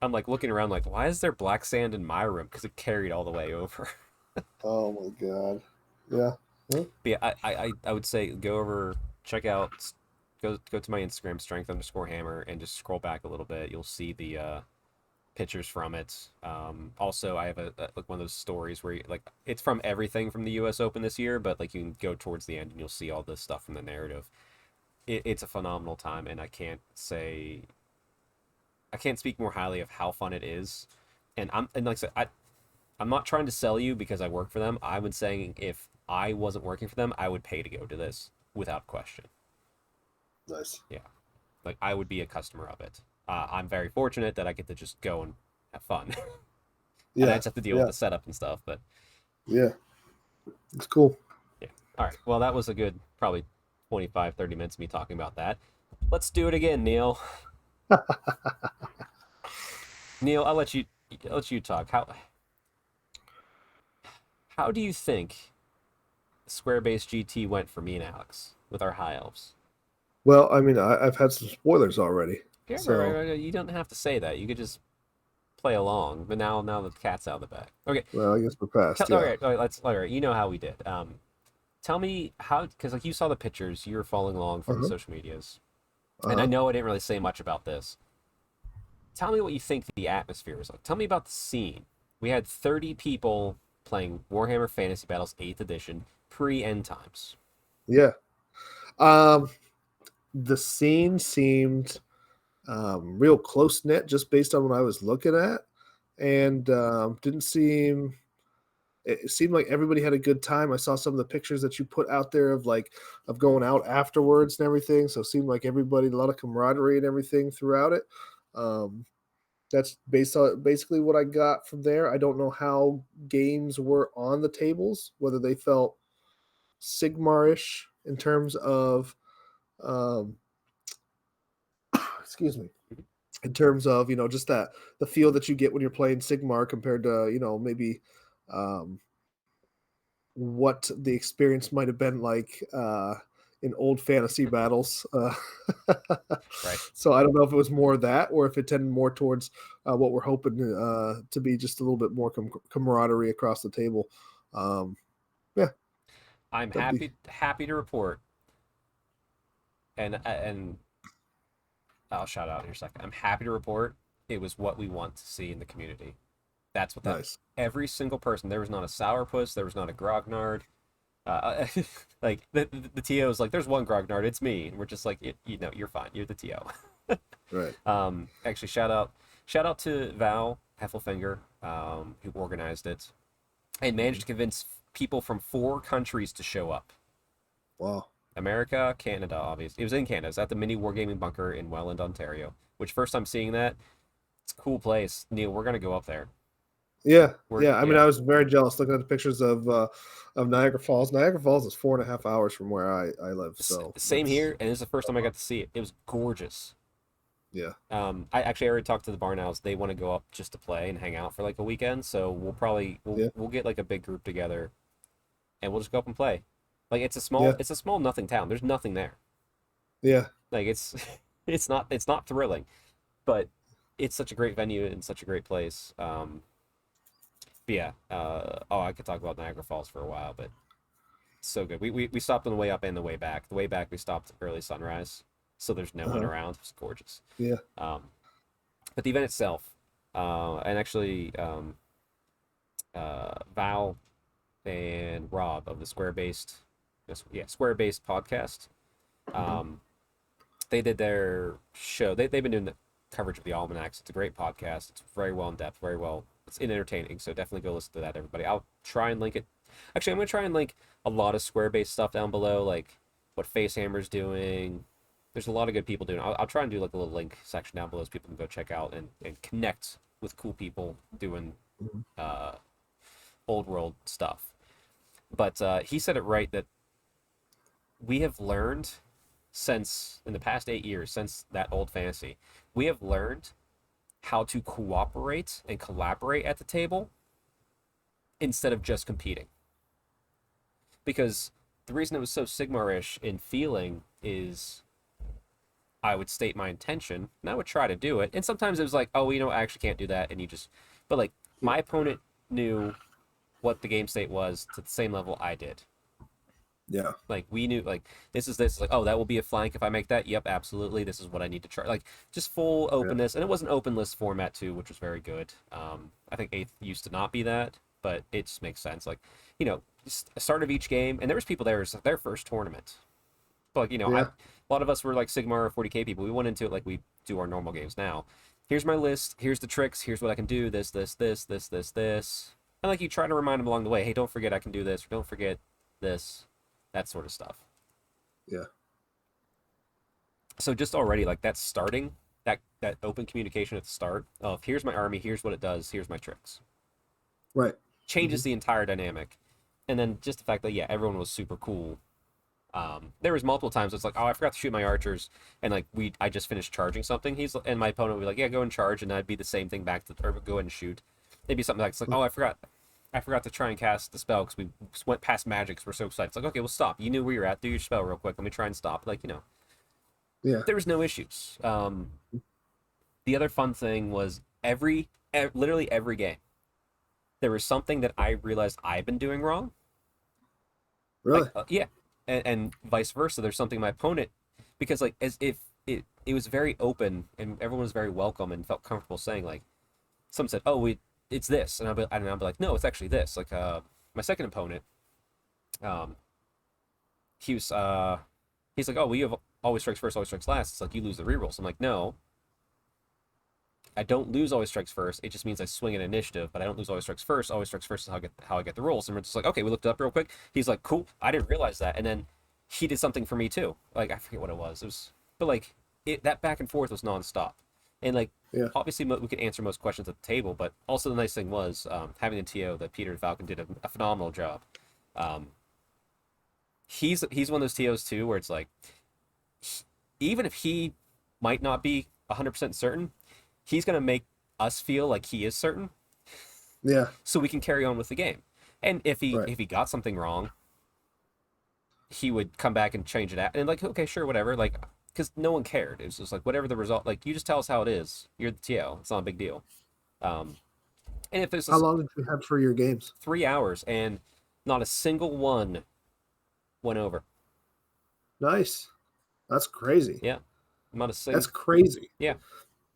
A: I'm like looking around like why is there black sand in my room? Because it carried all the way over.
B: Oh my God. Yeah. Huh?
A: But yeah, I would say go over, check out, go to my Instagram, strength_hammer, and just scroll back a little bit. You'll see the pictures from it. Also, I have like one of those stories where like it's from everything from the U.S. Open this year, but like you can go towards the end and you'll see all this stuff from the narrative. It's a phenomenal time, and I can't say I can't speak more highly of how fun it is. And like I said, I'm not trying to sell you because I work for them. I would saying if I wasn't working for them, I would pay to go to this without question.
B: Nice.
A: Yeah, like I would be a customer of it. I'm very fortunate that I get to just go and have fun, and I
B: Yeah.
A: just have to deal with
B: Yeah.
A: the setup and stuff. But
B: Yeah. It's cool.
A: yeah, all right. Well, that was a good probably 25, 30 minutes of me talking about that. Let's do it again, Neil. Neil, I'll let you talk. How do you think Squarebase GT went for me and Alex with our high elves?
B: Well, I mean, I've had some spoilers already,
A: Yeah,
B: so
A: you don't have to say that. You could just play along. But now the cat's out of the bag. Okay,
B: well, I guess we're past.
A: all
B: Yeah.
A: right, all right, all right. You know how we did. Tell me how, because like you saw the pictures, you were following along from the
B: Uh-huh.
A: social medias, and I
B: Uh-huh.
A: know I didn't really say much about this. Tell me what you think the atmosphere was like. Tell me about the scene. We had 30 people playing Warhammer Fantasy Battles 8th Edition pre-end times.
B: Yeah. Um, the scene seemed real close knit just based on what I was looking at, and didn't seem. It seemed like everybody had a good time. I saw some of the pictures that you put out there of like of going out afterwards and everything. So it seemed like everybody, a lot of camaraderie and everything throughout it. Um, that's based on basically what I got from there. I don't know how games were on the tables, whether they felt Sigmarish in terms of um, excuse me, in terms of just that the feel that you get when you're playing Sigmar compared to maybe um, what the experience might have been like in old fantasy battles.
A: Right.
B: So I don't know if it was more of that or if it tended more towards what we're hoping to be just a little bit more camaraderie across the table. Um, yeah,
A: I'm
B: that'd be
A: happy to report, and I'll shout out in a second. I'm happy to report it was what we want to see in the community. That's what that
B: nice.
A: every single person. There was not a sourpuss. There was not a grognard. Like the TO is like, there's one grognard. It's me. And we're just like, you know, you're fine. You're the TO.
B: Right.
A: Actually, shout out to Val Heffelfinger, who organized it and managed
B: Mhm.
A: to convince people from 4 countries to show up.
B: Wow.
A: America, Canada, obviously. It was in Canada. It was at the mini wargaming bunker in Welland, Ontario. Which first time seeing that, it's a cool place. Neil, we're gonna go up there.
B: Yeah,
A: We're
B: yeah. I mean,
A: yeah.
B: I was very jealous looking at the pictures of Niagara Falls. Niagara Falls is 4.5 hours from where I live, so
A: Same
B: it's
A: here, and this is the first time I got to see it. It was gorgeous.
B: yeah,
A: I actually already talked to the Barn Owls. They want to go up just to play and hang out for like a weekend. So
B: yeah,
A: we'll get like a big group together, and we'll just go up and play. Like
B: yeah,
A: it's a small nothing town. There's nothing there.
B: yeah.
A: Like it's it's not thrilling, but it's such a great venue and such a great place. But yeah, oh, I could talk about Niagara Falls for a while, but it's so good. We stopped on the way up and the way back. The way back we stopped early sunrise, so there's no one
B: Uh-huh.
A: around. It's gorgeous.
B: Yeah.
A: Um, but the event itself, and actually, Val and Rob of the Square Based podcast,
B: Mhm.
A: um, they did their show. They've been doing the coverage of the almanacs. It's a great podcast. It's very well in depth, very well. It's entertaining. So definitely go listen to that, everybody. I'll try and link it. Actually, I'm gonna try and link a lot of Square Based stuff down below, like what Facehammer's doing. There's a lot of good people doing. I'll try and do like a little link section down below so people can go check out and connect with cool people doing
B: Mhm.
A: uh, old world stuff. But he said it right that we have learned since in the past 8 years since that old fantasy, we have learned how to cooperate and collaborate at the table instead of just competing. Because the reason it was so Sigmarish in feeling is I would state my intention and I would try to do it. And sometimes it was like, oh, I actually can't do that. And you just, but like my opponent knew what the game state was to the same level I did.
B: Yeah.
A: Like we knew, like this. Like, oh, that will be a flank if I make that. Yep, absolutely. This is what I need to try. Like just full
B: Yeah.
A: openness, and it was an open list format too, which was very good. I think eighth used to not be that, but it just makes sense. Like, just a start of each game, and there was people there. It was their first tournament. But like, a
B: Yeah.
A: lot of us were like Sigmar or 40k people. We went into it like we do our normal games now, here's my list, here's the tricks, here's what I can do, this. And like you try to remind them along the way, hey, don't forget I can do this, or don't forget this, that sort of stuff.
B: Yeah.
A: So just already like that starting that open communication at the start of here's my army, here's what it does, here's my tricks.
B: Right.
A: Changes
B: Hmm.
A: the entire dynamic. And then just the fact that yeah, everyone was super cool. There was multiple times it's like, oh, I forgot to shoot my archers, and like I just finished charging something. And my opponent would be like, yeah, go and charge, and that'd be the same thing back to or go ahead and shoot. It'd be something like it's like, oh, I forgot to try and cast the spell because we went past magic 'cause we're so excited. It's like, okay, well, stop. You knew where you're at. Do your spell real quick. Let me try and stop. Like
B: Yeah.
A: there was no issues. The other fun thing was literally every game there was something that I realized I've been doing wrong. Like
B: Really.
A: yeah, and vice versa. There's something my opponent because like as if it was very open and everyone was very welcome and felt comfortable saying like some said, oh, it's this, and I'll be like, no, it's actually this. Like my second opponent, um, he was he's like, oh, well, you have always strikes first, always strikes last. It's like you lose the rerolls. I'm like, no, I don't lose always strikes first. It just means I swing an initiative, but I don't lose always strikes first. Always strikes first is how I get the rolls. And we're just like, okay, we looked it up real quick. He's like, cool. I didn't realize that. And then he did something for me too. Like I forget what it was. It was, but like that back and forth was nonstop. And like
B: Yeah.
A: obviously we could answer most questions at the table, but also the nice thing was having a TO that Peter and Falcon did a phenomenal job. Um, he's one of those TOs too where it's like even if he might not be 100% certain, he's gonna make us feel like he is certain,
B: Yeah.
A: so we can carry on with the game. And
B: Right.
A: if he got something wrong, he would come back and change it out. And like, okay, sure, whatever. Like, because no one cared. It was just like whatever the result. Like, you just tell us how it is. You're the TL. It's not a big deal. Um, and if there's
B: How
A: this
B: long did you have for your games?
A: 3 hours and not a single one went over.
B: Nice. That's crazy.
A: Yeah, not a
B: That's
A: single.
B: crazy.
A: Yeah,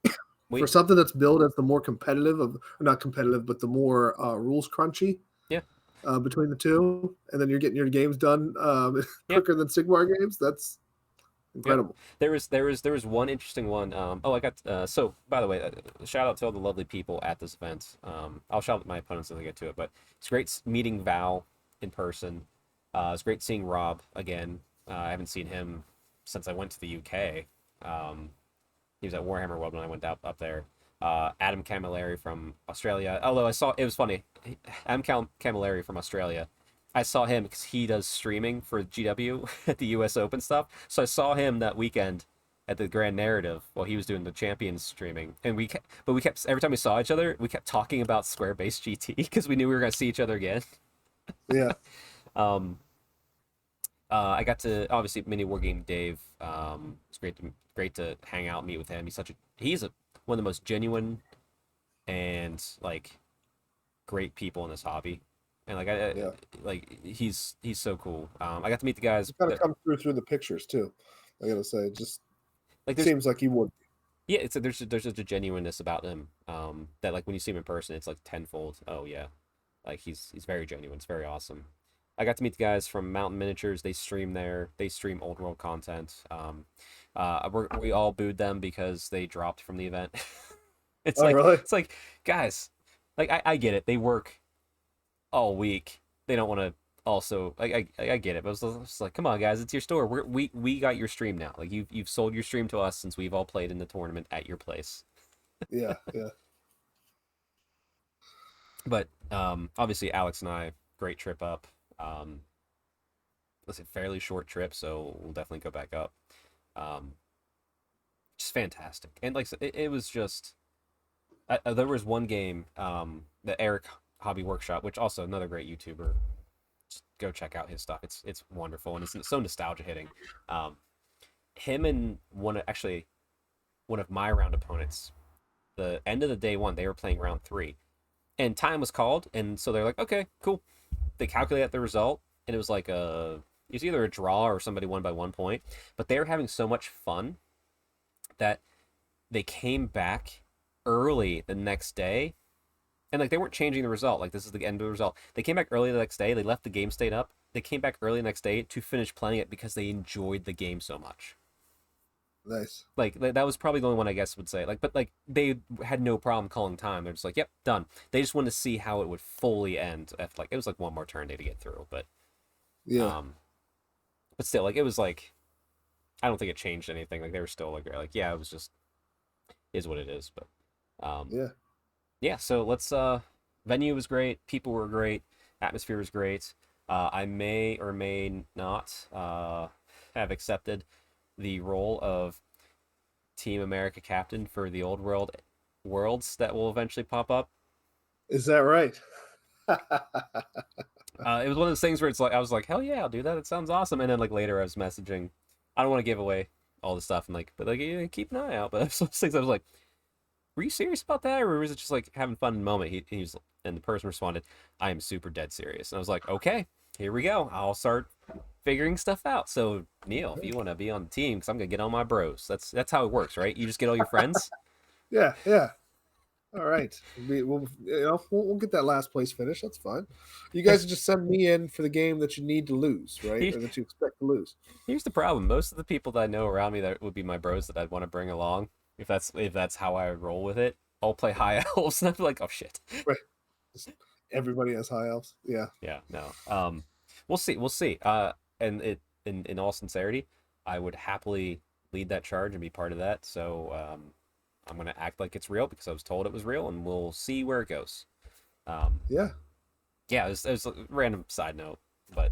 B: For
A: we.
B: something that's billed as the more competitive of, not competitive, but the more rules crunchy
A: Yeah,
B: between the two, and then you're getting your games done
A: yeah.
B: quicker than Sigmar games. That's
A: Yep.
B: incredible.
A: There was one interesting one. Oh, I got so by the way, shout out to all the lovely people at this event. I'll shout out my opponents as I get to it, but it's great meeting Val in person. It's great seeing Rob again. I haven't seen him since I went to the UK. Um, he was at Warhammer World when I went up there. Adam Camilleri from Australia. Although I saw it was funny. Camilleri from Australia. I saw him because he does streaming for GW at the US Open stuff. So I saw him that weekend at the Grand Narrative while he was doing the Champions streaming, and we kept every time we saw each other, we kept talking about Square Base GT because we knew we were gonna see each other again.
B: Yeah.
A: Um, I got to obviously mini war game Dave. It's great to hang out, meet with him. He's one of the most genuine and like great people in this hobby, and
B: Yeah.
A: he's so cool. I got to meet the guys
B: It kind of
A: that
B: comes through the pictures too. I gotta say, it just
A: like there's
B: seems like he would.
A: yeah there's just a genuineness about him that like when you see him in person it's like tenfold. Oh yeah, like he's very genuine. It's very awesome. I got to meet the guys from Mountain Miniatures. They stream there. They stream old world content. We all booed them because they dropped from the event.
B: Oh, really?
A: It's like guys, like I get it. They work all week. They don't want to also I get it, but I was just like, come on, guys, it's your store. We got your stream now. Like you've sold your stream to us since we've all played in the tournament at your place.
B: Yeah. Yeah.
A: But obviously Alex and I, great trip up. Um, let's say fairly short trip, so we'll definitely go back up. Um, just fantastic, and like it was just there was one game, the Eric Hobby Workshop, which also another great YouTuber. Just go check out his stuff. It's wonderful and it's so nostalgia hitting. Um, him and actually one of my round opponents. The end of the day one, they were playing round three, and time was called, and so they're like, okay, cool. They calculate the result, and it was like it was either a draw or somebody won by 1 point. But they were having so much fun that they came back early the next day, and like they weren't changing the result. Like this is the end of the result. They came back early the next day. They left the game state up. They came back early the next day to finish playing it because they enjoyed the game so much.
B: Nice.
A: Like that was probably the only one I guess would say like, but like they had no problem calling time. They're just like, yep, done. They just wanted to see how it would fully end. If like it was like one more turn day to get through,
B: Yeah.
A: um, but still like it was like I don't think it changed anything. Like they were still like yeah, it was just is what it is. But um,
B: Yeah.
A: yeah. So let's venue was great. People were great. Atmosphere was great. I may or may not have accepted the role of Team America captain for the old worlds that will eventually pop up.
B: Is that right?
A: It was one of those things where it's like I was like, hell yeah, I'll do that. It sounds awesome. And then like later I was messaging. I don't want to give away all the stuff and like, but like yeah, keep an eye out. But some things I was like, were you serious about that, or was it just like having fun in the moment? He was, and the person responded, I am super dead serious. And I was like, okay, here we go. I'll start figuring stuff out. So Neil, if you want to be on the team, because I'm gonna get all my bros. That's how it works, right? You just get all your friends.
B: Yeah. Yeah. All right. We'll get that last place finish. That's fine. You guys just send me in for the game that you need to lose, right?
A: Here,
B: Or that you expect to lose.
A: here's the problem. Most of the people that I know around me that would be my bros that I'd want to bring along, if that's how I would roll with it, all play high elves, and I'm like, oh shit.
B: Right. Just everybody has high elves. Yeah.
A: Yeah, no. We'll see. We'll see. And it in all sincerity, I would happily lead that charge and be part of that. So I'm gonna act like it's real because I was told it was real, and we'll see where it goes. Um,
B: Yeah.
A: yeah, it was a random side note, but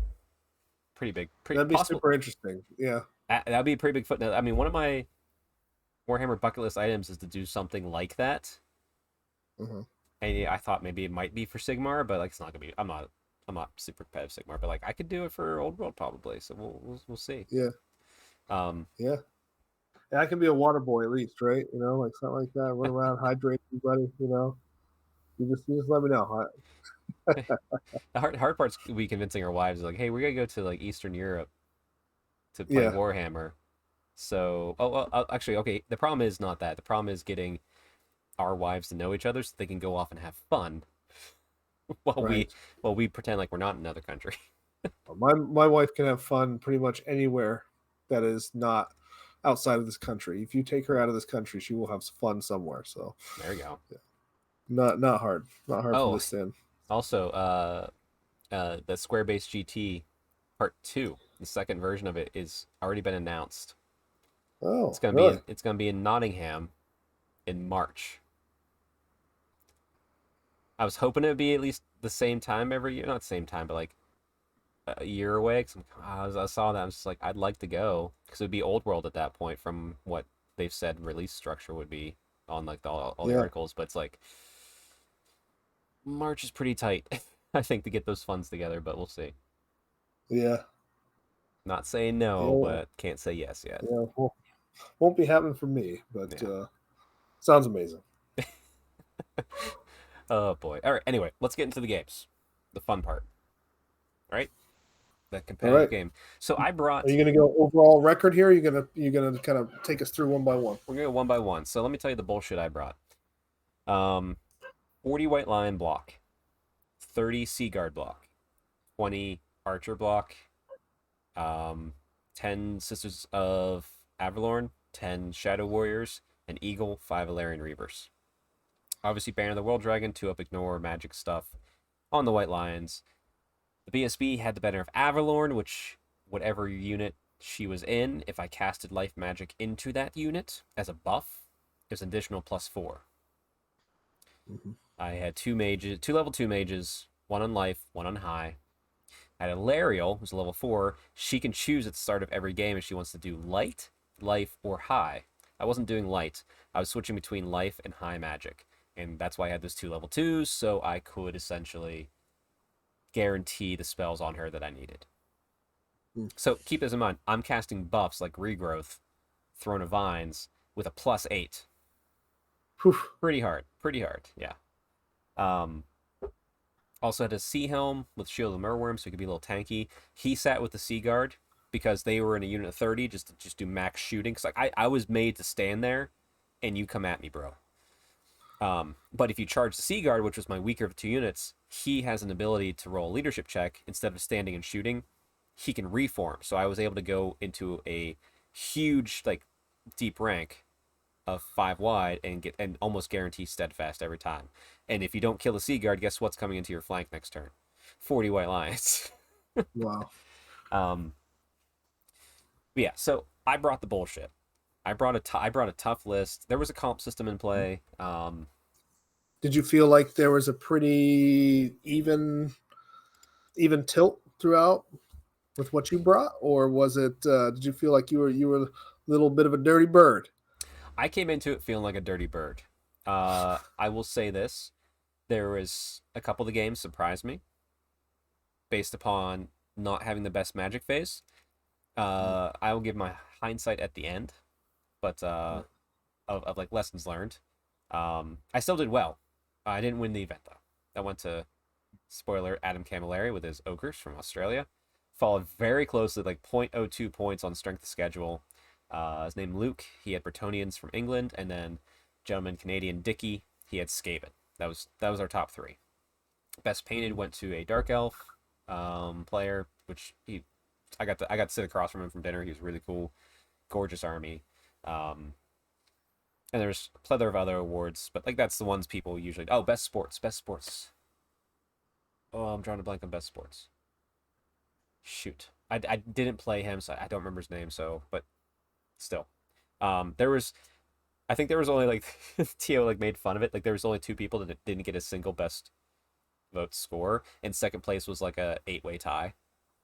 A: pretty big, pretty
B: That'd be
A: possible.
B: super interesting. Yeah.
A: That'd be a pretty big footnote. I mean, one of my Warhammer bucket list items is to do something like that.
B: Uh-huh.
A: And yeah, I thought maybe it might be for Sigmar, but like it's not gonna be. I'm not super competitive Sigmar, but like I could do it for Old World probably. So we'll see.
B: Yeah.
A: Um,
B: Yeah. Yeah, I can be a water boy at least, right? Like something like that. Run around, hydrate everybody. You just let me know.
A: the hard part's we convincing our wives like, hey, we're gonna go to like Eastern Europe to play
B: Yeah.
A: Warhammer. So oh well, actually okay. The problem is not that. The problem is getting our wives to know each other so they can go off and have fun while we
B: Right.
A: while we pretend like we're not in another country.
B: My wife can have fun pretty much anywhere that is not outside of this country. If you take her out of this country, she will have fun somewhere. So
A: There you go.
B: yeah, not hard, not hard for
A: Oh,
B: this sin.
A: also, the Square Base GT Part 2, the second version of it, is already been announced. It's
B: Oh,
A: gonna be
B: really?
A: in Nottingham in March. I was hoping it would be at least the same time every year, not the same time, but like a year away. Cause I saw that, I was just like, I'd like to go because it would be old world at that point from what they've said release structure would be on like all the
B: Yeah,
A: articles. But it's like March is pretty tight, I think, to get those funds together. But we'll see.
B: yeah,
A: Not saying no,
B: yeah,
A: but can't say yes yet.
B: yeah. Well, won't be happening for me, but
A: Yeah.
B: sounds amazing.
A: Oh boy. All right. Anyway, let's get into the games. The fun part, right? The
B: All
A: competitive
B: right.
A: game. So I
B: Are
A: brought.
B: you gonna go overall record here? Or you gonna kind of take us through one by one?
A: We're gonna go one by one. So let me tell you the bullshit I brought. Um, 40 white lion block, 30 sea guard block, 20 archer block, um, 10 sisters of Avalorn, 10 shadow warriors, an eagle, 5 Alarian reavers. Obviously, Banner of the World Dragon, 2 up ignore magic stuff on the white lions. The BSB had the Banner of Avalorn, which whatever unit she was in, if I casted life magic into that unit as a buff, there's an additional +4.
B: Mhm.
A: I had 2 mages, 2 level 2 mages, 1 on life, 1 on high. I had a Lariel, who's a level 4. She can choose at the start of every game if she wants to do light, life, or high. I wasn't doing light. I was switching between life and high magic. And that's why I had those 2 level 2s, so I could essentially guarantee the spells on her that I needed.
B: Mm.
A: So keep this in mind. I'm casting buffs like Regrowth, Throne of Vines, with a +8.
B: Whew.
A: Pretty hard. Pretty hard, yeah. Um, Also had a Sea Helm with Shield of the Merworm, so he could be a little tanky. He sat with the Sea Guard because they were in a unit of 30 just to do max shooting. Cause like I was made to stand there and you come at me, bro. But if you charge the Sea Guard, which was my weaker of 2 units, he has an ability to roll a leadership check instead of standing and shooting. He can reform. So I was able to go into a huge like deep rank of 5 wide and almost guarantee steadfast every time. And if you don't kill the sea guard, guess what's coming into your flank next turn? 40 white lions.
B: Wow.
A: um, but yeah, so I brought the bullshit. I brought a tough list. There was a comp system in play.
B: Did you feel like there was a pretty even tilt throughout with what you brought, or was it? Did you feel like you were a little bit of a dirty bird?
A: I came into it feeling like a dirty bird. I will say this: there was a couple of the games surprised me based upon not having the best magic phase. I will give my hindsight at the end, but of like lessons learned. I still did well. I didn't win the event though. I went to spoiler Adam Camilleri with his ogres from Australia. Followed very closely, like 0.02 points on strength of schedule. His name Luke. He had Bretonians from England, and then gentleman Canadian Dicky. He had Skaven. That was our top three. Best painted went to a dark elf player, which I got to sit across from him from dinner. He was really cool, gorgeous army. And there's a plethora of other awards, but like that's the ones people usually. Oh, best sports. Oh, I'm drawing a blank on best sports. Shoot, I didn't play him, so I don't remember his name. So, but still, there was. I think there was only like Tio like made fun of it. Like there was only two people that didn't get a single best vote score, and second place was like a 8-way tie.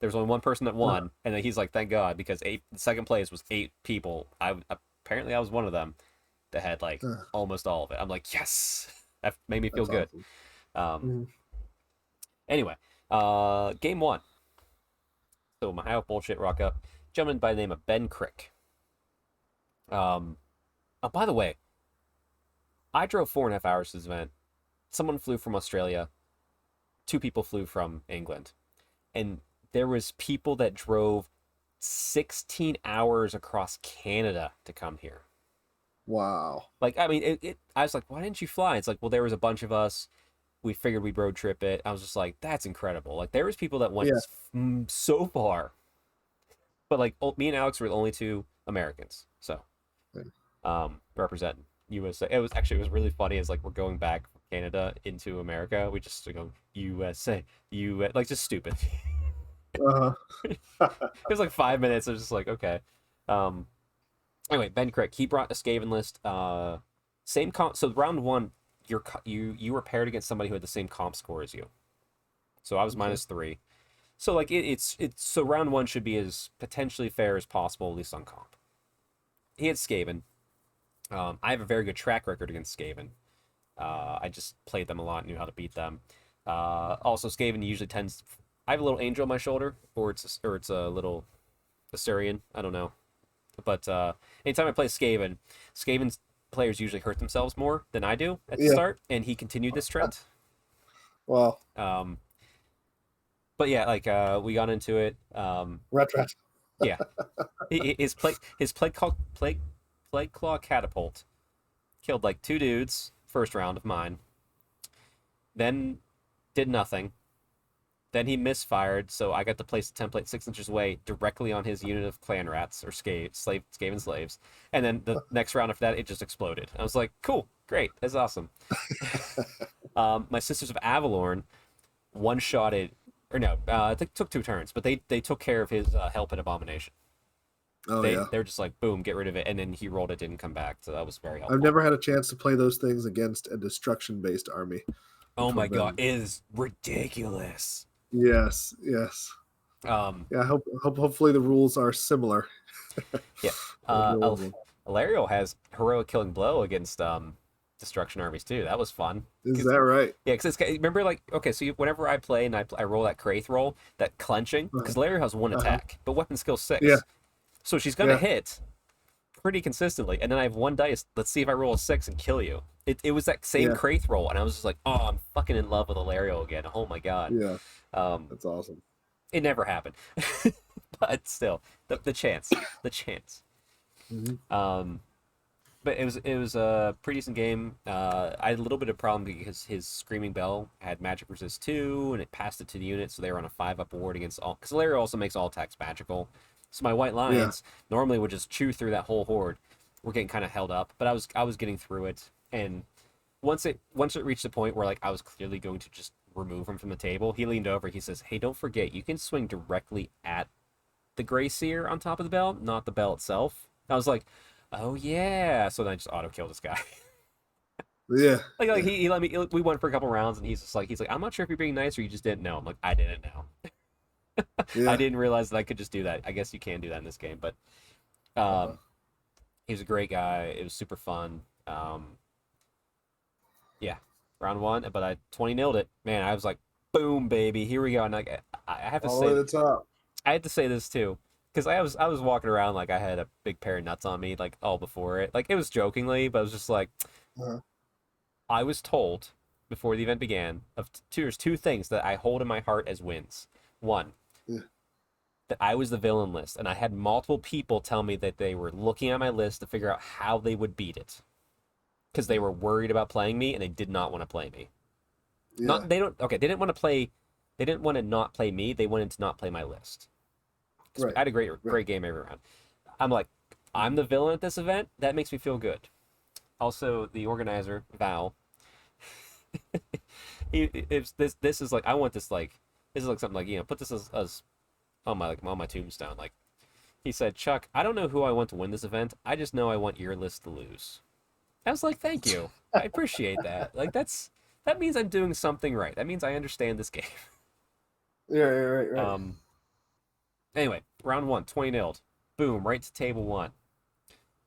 A: There was only one person that won, and then he's like, "Thank God," because second place was 8 people. Apparently I was one of them that had like almost all of it. I'm like, yes, that made me feel good.
B: Awesome.
A: Um, anyway, game one. So my Ohio bullshit rock up, gentleman by the name of Ben Crick. Oh, by the way, I drove 4.5 hours to this event. Someone flew from Australia. 2 people flew from England, and there was people that drove 16 hours across Canada to come here.
B: Wow.
A: Like, I mean, I was like, why didn't you fly? It's like, well, there was a bunch of us. We figured we'd road trip it. I was just like, that's incredible. Like, there was people that went
B: Yeah.
A: so far, but like, me and Alex were the only two Americans. So, representing USA. It was really funny. As like we're going back from Canada into America, we just go USA, like just stupid.
B: Uh-huh.
A: It was like 5 minutes. I was just like, okay. Um, anyway, Ben Crick, he brought a Skaven list. Same comp. So round one, you were paired against somebody who had the same comp score as you. So I was
B: Okay.
A: -3. So like it's so round one should be as potentially fair as possible, at least on comp. He had Skaven. I have a very good track record against Skaven. I just played them a lot, knew how to beat them. Also, Skaven usually tends. I have a little angel on my shoulder, or it's a little Assyrian. I don't know, but anytime I play Skaven's players usually hurt themselves more than I do at the
B: Yeah.
A: start, and he continued this trend.
B: Wow.
A: Um, but yeah, like we got into it.
B: Rat.
A: Yeah, his plague claw catapult killed like 2 dudes first round of mine. Then did nothing. Then he misfired, so I got to place the template 6 inches away directly on his unit of clan rats or Skaven slaves. And then the next round after that, it just exploded. I was like, cool, great, that's awesome. My Sisters of Avalorn one-shotted, or no, I think took 2 turns, but they took care of his Help and Abomination.
B: Oh yeah.
A: They're just like, boom, get rid of it, and then he rolled it, didn't come back, so that was very
B: I've
A: helpful.
B: never had a chance to play those things against a destruction-based army,
A: Oh
B: which would
A: my
B: have
A: god,
B: been
A: it is ridiculous.
B: yes, yes.
A: Um,
B: Yeah, hopefully the rules are similar.
A: yeah.
B: Like the
A: Uh,
B: old one.
A: Alario has heroic killing blow against destruction armies too. That was fun.
B: Is
A: Cause
B: that right?
A: yeah, because remember like okay, so whenever I play and I roll that Kraith roll, that clenching, because
B: Uh-huh.
A: Alario has one
B: Uh-huh.
A: attack, but weapon skill
B: Yeah,
A: 6, so she's gonna
B: yeah,
A: hit pretty consistently. And then I have one dice. Let's see if I roll a 6 and kill you. It was that same
B: yeah,
A: Kraith roll, and I was just like, oh, I'm fucking in love with Alario again. Oh my god.
B: yeah.
A: Um,
B: That's awesome.
A: it never happened, but still, the chance.
B: Hmm.
A: Um, but it was a pretty decent game. I had a little bit of problem because his Screaming Bell had magic resist 2, and it passed it to the unit, so they were on a 5-up award against all. Because Alaria also makes all attacks magical, so my White
B: Yeah,
A: Lions normally would just chew through that whole horde. were getting kind of held up, but I was getting through it. And once it reached the point where like I was clearly going to just remove him from the table, he leaned over. He says, "Hey, don't forget, you can swing directly at the gray seer on top of the bell, not the bell itself." I was like, "Oh yeah!" So then I just auto killed this guy.
B: Yeah.
A: like
B: Yeah.
A: he let me. We went for a couple rounds, and he's like, "I'm not sure if you're being nice or you just didn't know." I'm like, "I didn't know. I
B: Yeah.
A: didn't realize that I could just do that. I guess you can do that in this game." But
B: Uh-huh.
A: um, he was a great guy. It was super fun. Yeah, round one, but I 20 nilled it. Man, I was like, boom, baby, here we go. And like, I have to
B: All the way
A: say,
B: to the top.
A: I had to say this too, because I was walking around like I had a big pair of nuts on me, like all before it. Like it was jokingly, but it was just like
B: Uh-huh.
A: I was told before the event began of there's two things that I hold in my heart as wins. One,
B: Yeah.
A: that I was the villain list, and I had multiple people tell me that they were looking at my list to figure out how they would beat it because they
B: Yeah.
A: were worried about playing me and they did not want to play me.
B: Yeah.
A: Not they don't okay. They didn't want to play. They didn't want to not play me. They wanted to not play my list. 'Cause
B: Right.
A: I had a
B: Right.
A: great game every round. I'm like, I'm the villain at this event. That makes me feel good. Also, the organizer Val, if this is like I want this like this is like something like put this as on my on my tombstone. Like he said, Chuck, I don't know who I want to win this event. I just know I want your list to lose. I was like, thank you. I appreciate that. Like that means I'm doing something right. That means I understand this game.
B: Yeah. Right. Right.
A: Um, Anyway, round one, 20 nilled. Boom, right to table one.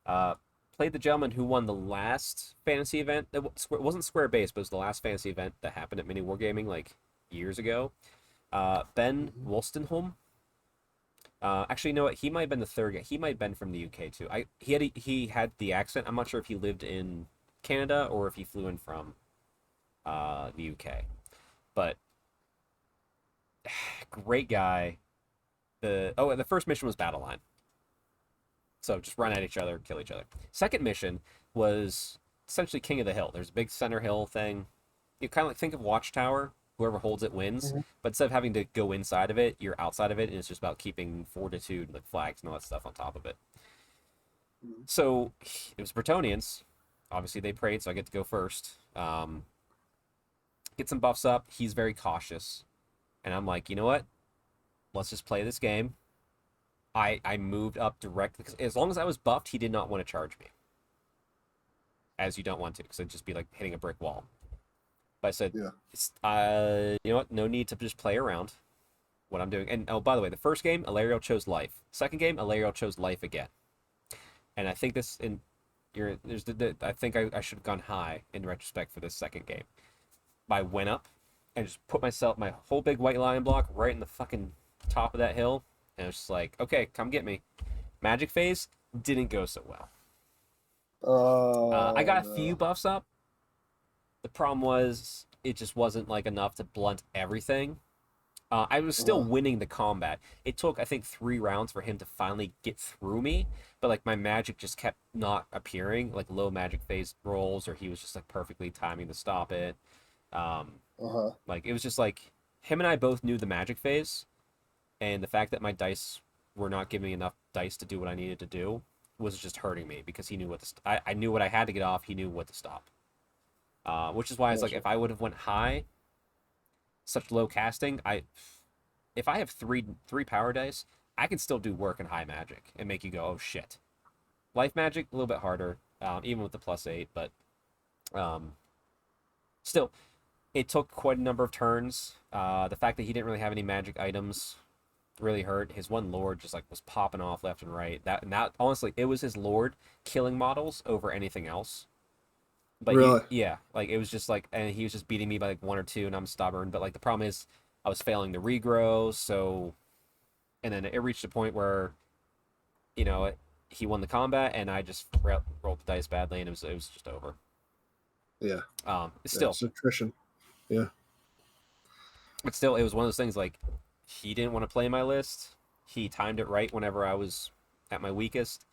A: Uh, Played the gentleman who won the last fantasy event. It wasn't Square Base, but it was the last fantasy event that happened at Mini Wargaming like years ago. Ben
B: Mhm.
A: Wolstenholme. Actually, you know what? He might have been the third guy. He might have been from the UK too. He had the accent. I'm not sure if he lived in Canada or if he flew in from the UK. But great guy. The first mission was Battle Line. So just run at each other, kill each other. Second mission was essentially King of the Hill. There's a big center hill thing. You kind of like think of Watchtower. Whoever holds it wins.
B: Mhm.
A: But instead of having to go inside of it, you're outside of it, and it's just about keeping fortitude, like flags and all that stuff on top of it.
B: Mhm.
A: So it was Bretonians. Obviously, they prayed, so I get to go first. Get some buffs up. He's very cautious, and I'm like, you know what? Let's just play this game. I moved up directly because as long as I was buffed, he did not want to charge me, as you don't want to, because it'd just be like hitting a brick wall. But I said,
B: Yeah.
A: you know what? No need to just play around. What I'm doing, and oh, by the way, the first game, Ilariel chose life. Second game, Ilariel chose life again. And I think this in I think I should have gone high in retrospect for this second game. I went up and just put my whole big white lion block right in the fucking top of that hill, and it's just like, okay, come get me. Magic phase didn't go so well. I
B: Oh
A: got a few
B: no.
A: buffs up. The problem was it just wasn't like enough to blunt everything. I was still
B: Uh-huh.
A: winning the combat. It took, I think, 3 rounds for him to finally get through me, but like my magic just kept not appearing, like low magic phase rolls, or he was just like perfectly timing to stop it. Um,
B: Uh-huh.
A: like it was just like him and I both knew the magic phase, and the fact that my dice were not giving me enough dice to do what I needed to do was just hurting me because he knew what to. I knew what I had to get off. He knew what to stop. Which is why it's like
B: Gotcha.
A: if I would have went high, such low casting, if I have three power dice, I can still do work in high magic and make you go, oh shit. Life magic a little bit harder, even with the +8, but um, still, it took quite a number of turns. The fact that he didn't really have any magic items really hurt. His one lord just like was popping off left and right. That honestly, it was his lord killing models over anything else. But
B: Really?
A: yeah, like it was just like, and he was just beating me by like one or two, and I'm stubborn. But like the problem is, I was failing to regrow, so and then it reached a point where you know it, he won the combat, and I just rolled the dice badly, and it was just over.
B: Yeah. Yeah.
A: Still,
B: It's attrition. Yeah.
A: but still, it was one of those things like he didn't want to play my list. He timed it right whenever I was at my weakest,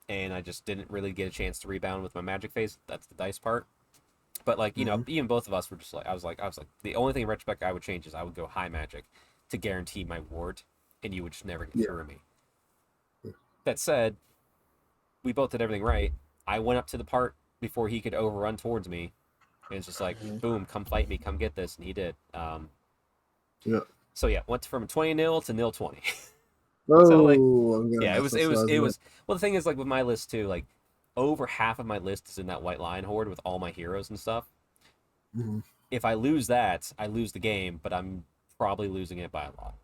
A: and I just didn't really get a chance to rebound with my magic phase. That's the dice part. But like
B: Mm-hmm.
A: even both of us were just like I was like the only thing in retrospect I would change is I would go high magic to guarantee my ward, and you would just never get
B: Yeah.
A: through me. That said, we both did everything right. I went up to the part before he could overrun towards me. And it's just like,
B: Mhm.
A: boom, come fight me, come get this, and he did.
B: Yeah.
A: So yeah, went from 20-0 to 0-20. So like,
B: Oh, I'm
A: yeah, it
B: gonna.
A: was it
B: That's what I
A: was
B: was
A: it
B: gonna.
A: was. Well, the thing is, like with my list too, like over half of my list is in that White Lion horde with all my heroes and stuff.
B: Mhm.
A: If I lose that, I lose the game, but I'm probably losing it by a lot.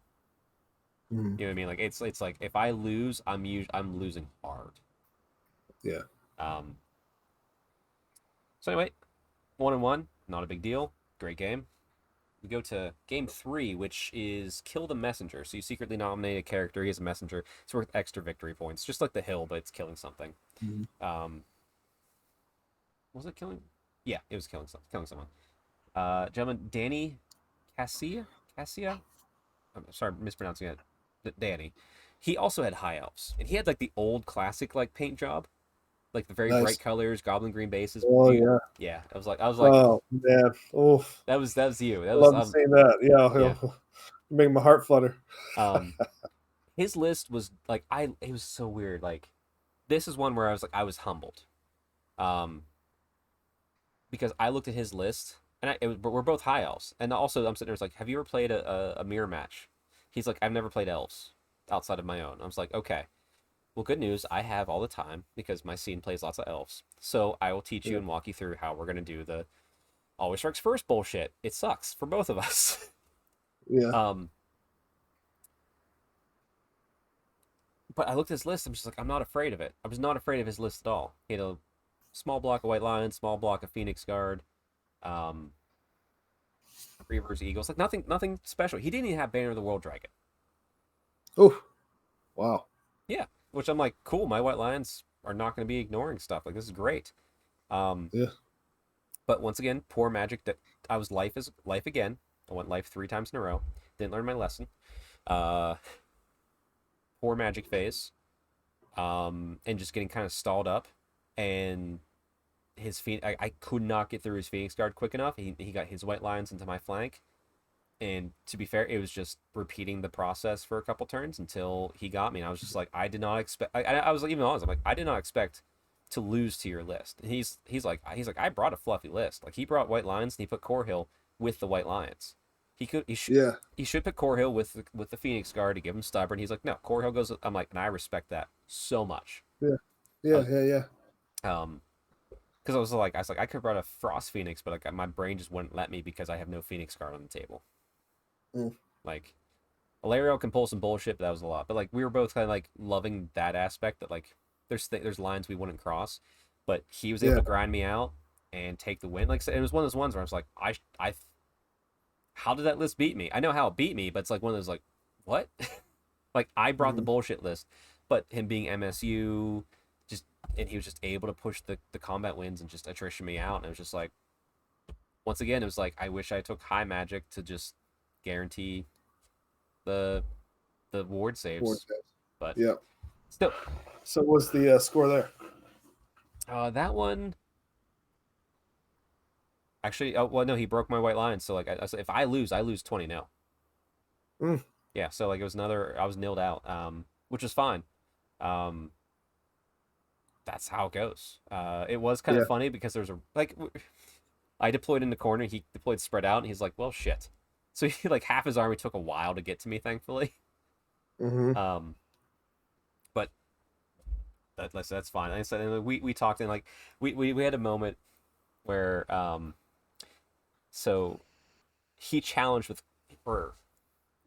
B: Mhm.
A: You know what I mean? Like it's like if I lose, I'm losing hard.
B: Yeah.
A: Um. So anyway, 1-1, not a big deal. Great game. We go to game 3, which is Kill the Messenger. So you secretly nominate a character. He is a messenger. It's worth extra victory points, just like the hill, but it's killing something.
B: Mhm.
A: Um, was it killing? Yeah, it was killing killing someone. Gentleman, Danny Cassia. I'm sorry, mispronouncing it. Danny. He also had high elves, and he had like the old classic like paint job, like the very bright
B: Nice.
A: colors, goblin green bases.
B: Oh yeah.
A: Yeah, I was like,
B: Oh man. Oh,
A: that was you. That
B: I
A: was
B: love seeing that.
A: yeah.
B: Yeah. Make my heart flutter.
A: Um, his list was like it was so weird. Like this is one where I was humbled. Um, because I looked at his list and but we're both high elves. And also I'm sitting there it's like, have you ever played a mirror match? He's like, I've never played elves outside of my own. I was like, okay. Well, good news. I have all the time because my scene plays lots of elves. So I will teach you
B: Yeah.
A: and walk you through how we're gonna do the always strikes first bullshit. It sucks for both of us.
B: Yeah.
A: um, but I looked at his list. I'm just like, I'm not afraid of it. I was not afraid of his list at all. He had a small block of White Lion, small block of Phoenix Guard, um, Reavers, Eagles. Like nothing special. He didn't even have Banner of the World Dragon.
B: Oh, wow.
A: Yeah, which I'm like, cool. My White Lions are not going to be ignoring stuff. Like this is great. Um,
B: Yeah.
A: but once again, poor magic. That I was life is life again. I went life 3 times in a row. Didn't learn my lesson. Uh, poor magic phase. And just getting kind of stalled up, and I could not get through his Phoenix Guard quick enough. He got his White Lions into my flank, and to be fair, it was just repeating the process for a couple turns until he got me. And I was just like, I did not expect. I was like, even honest, I'm like, I did not expect to lose to your list. And he's like, I brought a fluffy list. Like he brought White Lions and he put Core Hill with the White Lions.
B: Yeah.
A: He should put Core Hill with the Phoenix Guard to give him stubborn. He's like, no, Core Hill goes. I'm like, and I respect that so much.
B: Yeah.
A: I
B: Yeah.
A: was,
B: Yeah. Yeah.
A: because I was like, I could have brought a Frost Phoenix, but like my brain just wouldn't let me because I have no Phoenix Guard on the table.
B: Mm.
A: Like Alario can pull some bullshit, but that was a lot. But like we were both kind of like loving that aspect that like there's lines we wouldn't cross, but he was able
B: Yeah.
A: to grind me out and take the win. Like it was one of those ones where I was like, I how did that list beat me? I know how it beat me, but it's like one of those like what? Like I brought the
B: Mhm.
A: bullshit list, but him being MSU, just and he was just able to push the combat wins and just attrition me out. And it was just like once again, it was like I wish I took high magic to just guarantee the ward
B: Four
A: saves,
B: times.
A: but
B: Yeah.
A: still,
B: So what's the score there?
A: that one actually. Oh well, no, he broke my White Lion. So like, if I lose, I lose 20 now.
B: Mm.
A: Yeah, so like it was another. I was nilled out, which was fine. Um, that's how it goes. It was kind of
B: Yeah.
A: funny because there's a like I deployed in the corner, he deployed spread out, and he's like, well, shit. So he like half his army took a while to get to me, thankfully.
B: Mm-hmm.
A: Um, but that's fine. Like I said, and we talked and like we had a moment where so he challenged with or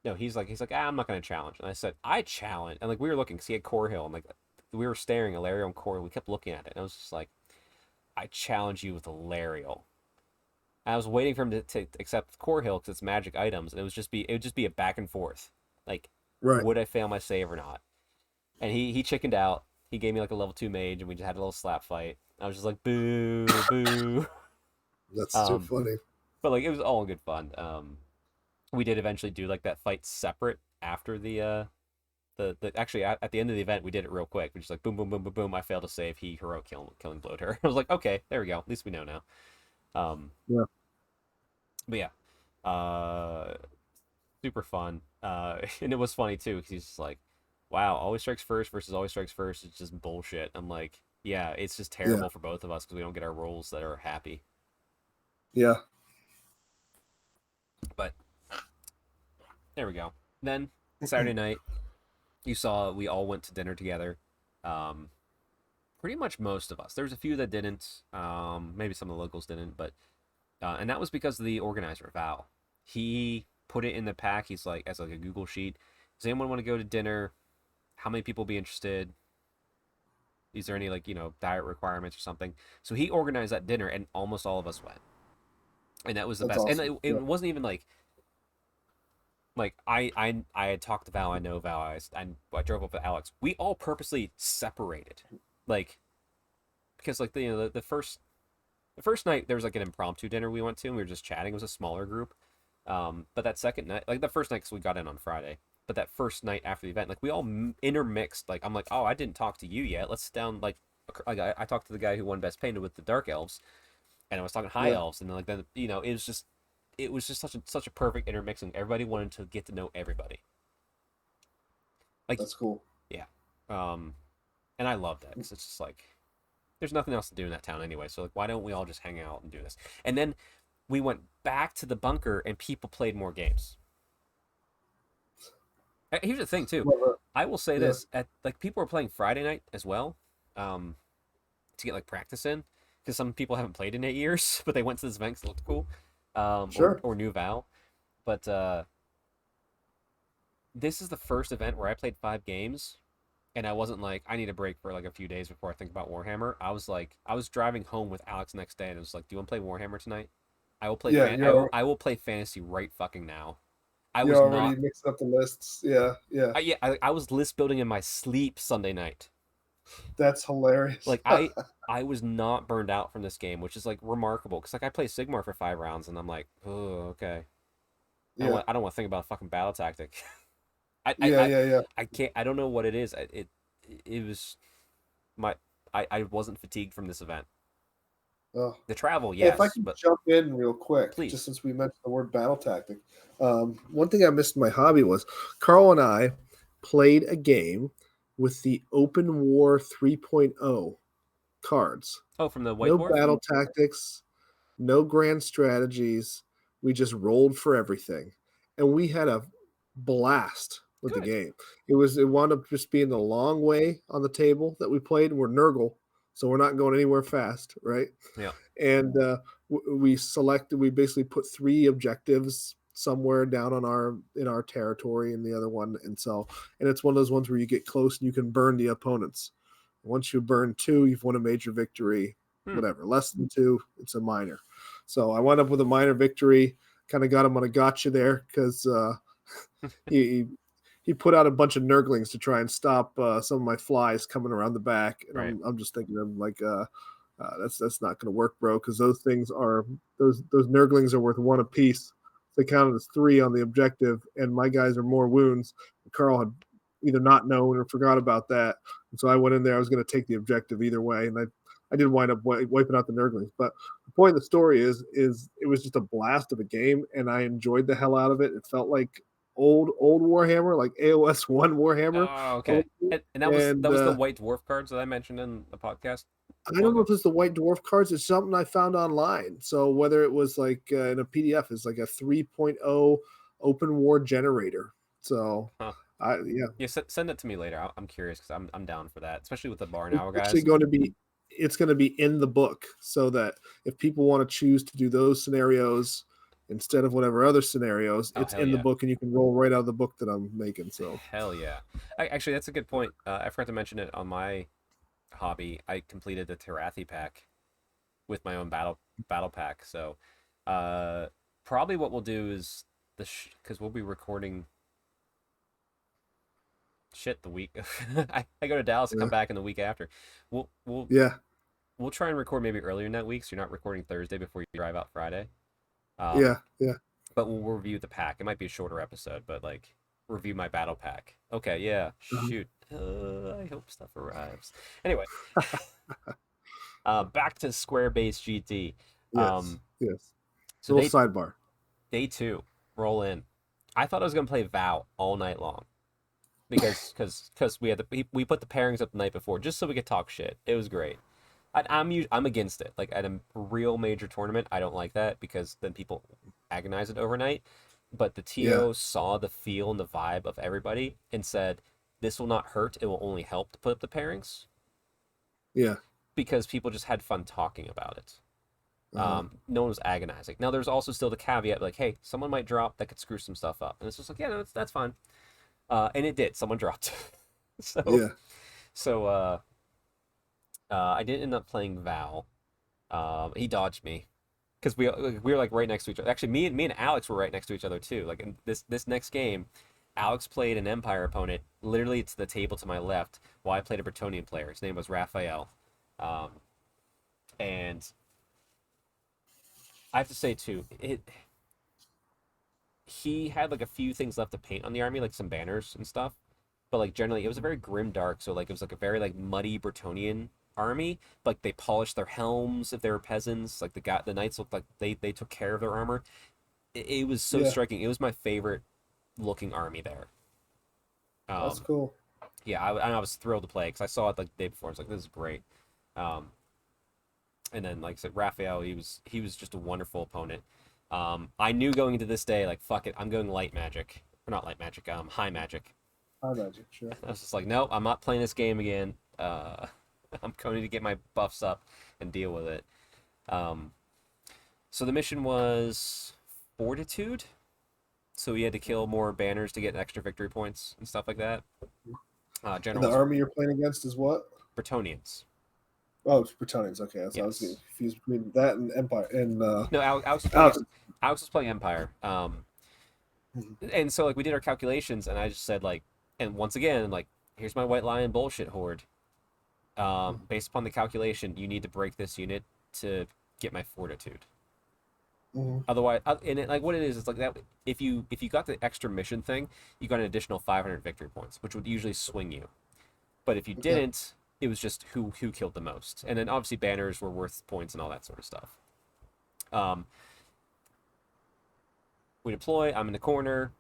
A: no, he's like I'm not gonna challenge, and I said I challenge, and like we were looking because he had Core Hill, and like we were staring at Lariel and Core, we kept looking at it, and I was just like I challenge you with a Lariel. And I was waiting for him to accept Core Hill because it's magic items, and it would just be a back and forth, like
B: Right.
A: would I fail my save or not? And he chickened out. He gave me like a level 2 mage, and we just had a little slap fight. I was just like boo boo.
B: That's too
A: Um,
B: funny.
A: but like it was all in good fun. We did eventually do like that fight separate after the actually at the end of the event we did it real quick. We just like boom boom boom boom boom. I failed to save. He heroic killing blowed her. I was like okay, there we go. At least we know now. Um,
B: Yeah.
A: but yeah, super fun. And it was funny too because he's just like wow, Always Strikes First versus Always Strikes First is just bullshit. I'm like, yeah, it's just
B: Yeah,
A: terrible for both of us because we don't get our rolls that are happy.
B: yeah.
A: But there we go. Then Saturday night, you saw we all went to dinner together. Um, Pretty much most of us. There's a few that didn't. Maybe some of the locals didn't, but and that was because of the organizer Val. He put it in the pack. He's like as like a Google sheet. Does anyone want to go to dinner? How many people will be interested? Is there any like diet requirements or something? So he organized that dinner, and almost all of us went, and that was the
B: That's
A: best. And
B: awesome.
A: it
B: Yeah,
A: wasn't even like I had talked to Val. I know Val. I drove up with Alex. We all purposely separated, like because like the first night there was like an impromptu dinner we went to and we were just chatting. It was a smaller group. But that second night, like the first night, because we got in on Friday, but that first night after the event, like we all intermixed. Like I'm like, oh, I didn't talk to you yet. Let's sit down. Like I talked to the guy who won Best Painted with the Dark Elves, and I was talking High
B: yeah.
A: Elves, and then it was just such a perfect intermixing. Everybody wanted to get to know everybody. Like
B: That's cool.
A: yeah, um, and I love that because it's just like there's nothing else to do in that town anyway. So like, why don't we all just hang out and do this? And then we went back to the bunker and people played more games. Here's the thing too.
B: Love it.
A: I will say
B: Yeah,
A: this: at like people were playing Friday night as well, um, to get like practice in because some people haven't played in 8 years, but they went to this event 'cause it looked cool, or
B: sure.
A: or New Val. But this is the first event where I played 5 games, and I wasn't like I need a break for like a few days before I think about Warhammer. I was driving home with Alex the next day, and it was like, "Do you want to play Warhammer tonight?" I will play
B: Yeah,
A: fan. I will play fantasy right fucking now. I
B: you're
A: was
B: already
A: not.
B: mixing up the lists. Yeah, yeah.
A: I was list building in my sleep Sunday night.
B: That's hilarious.
A: Like I was not burned out from this game, which is like remarkable because like I play Sigmar for 5 rounds and I'm like, oh okay.
B: Yeah,
A: I don't want to think about a fucking battle tactic. I, I
B: yeah,
A: I
B: yeah, yeah.
A: I can't. I don't know what it is. It was my. I wasn't fatigued from this event.
B: Oh.
A: The travel,
B: Hey, if I
A: yes,
B: can
A: but
B: jump in real quick, just
A: please.
B: since we mentioned the word battle tactic, one thing I missed in my hobby was Carl and I played a game with the Open War 3.0 cards.
A: Oh, from the White
B: No
A: Dwarf.
B: battle tactics, no grand strategies. We just rolled for everything, and we had a blast with the
A: Good.
B: game. It wound up just being the long way on the table that we played. We're Nurgle, so we're not going anywhere fast, right?
A: Yeah.
B: And we basically put 3 objectives somewhere down on our in our territory and the other one, and it's one of those ones where you get close and you can burn the opponents. Once you burn 2, you've won a major victory.
A: Hmm.
B: Whatever, less than 2, it's a minor. So I wound up with a minor victory. Kind of got him on a gotcha there because he he put out a bunch of Nurglings to try and stop some of my flies coming around the back, and
A: Right.
B: I'm just thinking of like that's not going to work, bro, because those Nurglings are worth 1 apiece. They counted as 3 on the objective, and my guys are more wounds. Carl had either not known or forgot about that, and so I went in there. I was going to take the objective either way, and I did wind up wiping out the Nurglings. But the point of the story is it was just a blast of a game, and I enjoyed the hell out of it. It felt like old Warhammer, like AOS 1 Warhammer,
A: Oh, okay. And that
B: and
A: was the White Dwarf cards that I mentioned in the podcast a
B: I
A: while
B: don't know
A: ago.
B: if it's the white dwarf cards. It's something I found online. So whether it was like in a PDF, it's like a 3.0 open war generator. So
A: Huh.
B: yeah,
A: Yeah. Send it to me later. I'm curious because I'm down for that, especially with the Barn
B: it's
A: Owl
B: actually
A: guys.
B: going to be it's going to be in the book so that if people want to choose to do those scenarios instead of whatever other scenarios,
A: Oh
B: it's
A: hell
B: in the
A: yeah.
B: book and you can roll right out of the book that I'm making. So
A: Hell yeah. Actually, that's a good point. I forgot to mention it on my hobby. I completed the Tarathi pack with my own battle pack. So, uh, probably what we'll do is because we'll be recording shit the week. I go to Dallas to come
B: yeah,
A: back in the week after. We'll we'll
B: yeah,
A: we'll try and record maybe earlier in that week, so you're not recording Thursday before you drive out Friday.
B: yeah,
A: Um,
B: yeah.
A: but we'll review the pack. It might be a shorter episode, but like review my battle pack. Okay, yeah.
B: Uh-huh.
A: Shoot. I hope stuff arrives. Anyway, back to Square Base GT.
B: Yes,
A: Um,
B: yes.
A: so
B: Little sidebar.
A: day two, roll in. I thought I was gonna play Vow all night long. because we put the pairings up the night before just so we could talk shit. It was great. I'm against it. Like at a real major tournament, I don't like that because then people agonize it overnight. But the
B: Yeah,
A: TO saw the feel and the vibe of everybody and said, "This will not hurt. It will only help to put up the pairings
B: yeah,
A: because people just had fun talking about it.
B: uh-huh.
A: No one was agonizing. Now there's also still the caveat like, hey, someone might drop that could screw some stuff up, and it's just like, yeah, no, that's fine. And it did. Someone dropped. so
B: Yeah.
A: so I didn't end up playing Val. He dodged me because we were like right next to each other. Actually, me and Alex were right next to each other too. Like in this next game, Alex played an Empire opponent literally to the table to my left, while I played a Bretonian player. His name was Raphael, um, and I have to say too, he had like a few things left to paint on the army, like some banners and stuff. But like generally, it was a very grim dark. So like it was like a very like muddy Bretonian army. But like they polished their helms if they were peasants. Like the knights looked like they took care of their armor. It was so
B: Yeah,
A: striking. It was my favorite looking army there.
B: that's
A: Um,
B: cool.
A: yeah, I was thrilled to play because I saw it like the day before. I was like, this is great. Um, and then like I said, Raphael, he was just a wonderful opponent. I knew going into this day, like fuck it, I'm going light magic, or not light magic, high magic.
B: High magic, sure.
A: I was just like, no, I'm not playing this game again. I'm going to get my buffs up and deal with it. Um, so the mission was fortitude. So we had to kill more banners to get extra victory points and stuff like that.
B: And the
A: Generals,
B: army you're playing against is what?
A: Bretonians.
B: Oh, it's Bretonians. Okay, so I was getting
A: Yes.
B: confused between that and Empire and
A: No, Alex was playing.
B: Alex.
A: Alex was playing Empire. And so like we did our calculations, and I just said like, and once again like, here's my white lion bullshit horde. Based upon the calculation, you need to break this unit to get my fortitude.
B: Mm-hmm.
A: Otherwise, and like what it is like that. If you got the extra mission thing, you got an additional 500 victory points, which would usually swing you. But if you
B: Yeah,
A: didn't, it was just who killed the most, and then obviously banners were worth points and all that sort of stuff. Um, we deploy. I'm in the corner.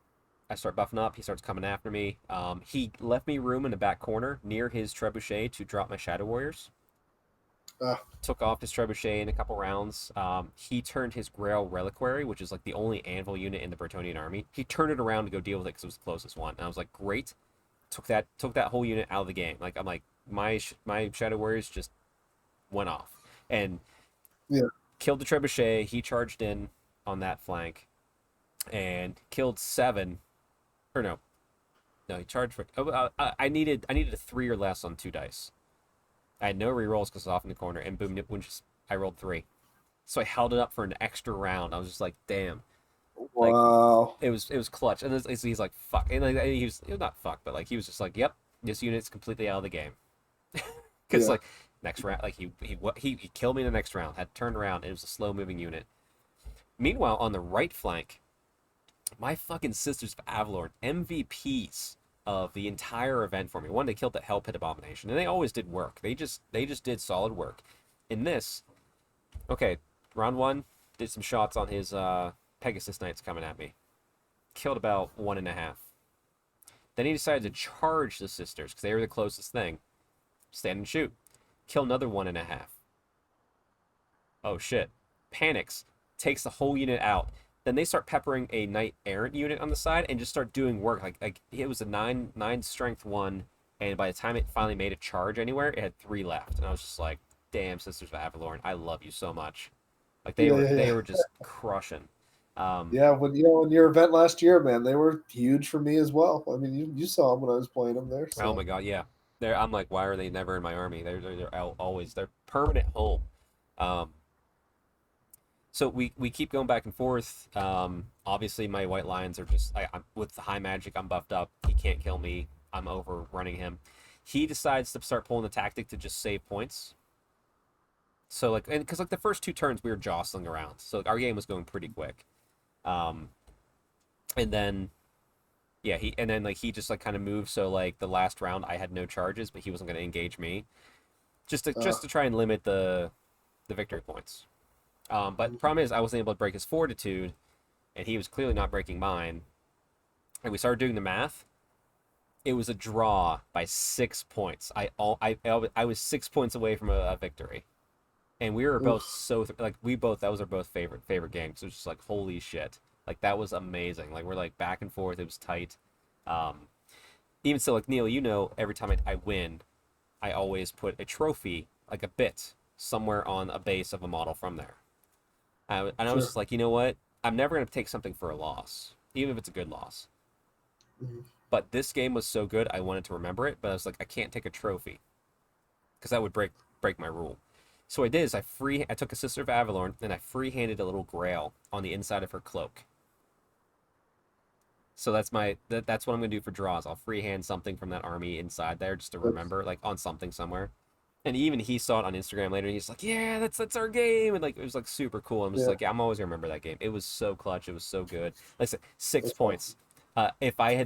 A: I start buffing up. He starts coming after me. He left me room in the back corner near his trebuchet to drop my Shadow Warriors.
B: ah,
A: Took off his trebuchet in a couple rounds. He turned his Grail Reliquary, which is like the only anvil unit in the Bretonian army. He turned it around to go deal with it because it was the closest one. And I was like, great. Took that whole unit out of the game. Like I'm like my Shadow Warriors just went off and
B: yeah.
A: killed the trebuchet. He charged in on that flank and killed 7. Or no, he charged for. Oh, I needed a 3 or less on 2 dice. I had no rerolls because I was off in the corner, and boom, I rolled 3. So I held it up for an extra round. I was just like, damn, like
B: Wow.
A: it was clutch. And he's like, fuck, and like he was not fuck, but like he was just like, yep, this unit's completely out of the game. Because
B: Yeah.
A: like next round, like he killed me in the next round. Had turned around. It was a slow moving unit. Meanwhile, on the right flank, my fucking Sisters of Avalor, MVPs of the entire event for me. One, they killed that Hell Pit Abomination, and they always did work. They just did solid work. In this, okay, round 1, did some shots on his Pegasus Knights coming at me. Killed about 1.5. Then he decided to charge the Sisters, because they were the closest thing. Stand and shoot. Kill another 1.5. Oh shit. Panics. Takes the whole unit out. Then they start peppering a knight errant unit on the side and just start doing work. Like it was a 9 strength one, and by the time it finally made a charge anywhere, it had 3 left. And I was just like, damn, Sisters of Avalorn, I love you so much. Like they
B: Yeah,
A: were
B: yeah,
A: they
B: yeah.
A: were just crushing. Um,
B: Yeah, when in your event last year, man, they were huge for me as well. I mean, you saw them when I was playing them there.
A: oh
B: So
A: my god, yeah. I'm like, why are they never in my army? They're always they're permanent home. Um, so we keep going back and forth. Obviously, my white lions are just I'm with the high magic. I'm buffed up. He can't kill me. I'm overrunning him. He decides to start pulling the tactic to just save points. So like, and because like the first 2 turns we were jostling around, so like, our game was going pretty quick. Um, and then yeah, he just like kind of moved. So like the last round I had no charges, but he wasn't going to engage me, just to
B: uh,
A: just to try and limit the victory points. But the problem is I wasn't able to break his fortitude, and he was clearly not breaking mine. And we started doing the math. It was a draw by 6 points. I was 6 points away from a victory, and we were both
B: Oof.
A: so like we both that was our both favorite games. It was just like holy shit, like that was amazing. Like we're like back and forth. It was tight. Um, Even so, like Neil, every time I win, I always put a trophy, like a bit, somewhere on a base of a model from there. And I was
B: Sure.
A: just like, you know what? I'm never gonna take something for a loss, even if it's a good loss.
B: Mhm.
A: But this game was so good, I wanted to remember it. But I was like, I can't take a trophy because that would break my rule. So what I did is I took a Sister of Avalorn and I free-handed a little grail on the inside of her cloak. So that's what I'm gonna do for draws. I'll freehand something from that army inside there just to
B: That's
A: remember, like on something somewhere. And even he saw it on Instagram later. And he's like, "Yeah, that's our game," and like it was like super cool. I'm just
B: yeah.
A: like, "Yeah, I'm always gonna remember that game. It was so clutch. It was so good." Like I said, six
B: That's
A: points.
B: awesome.
A: If I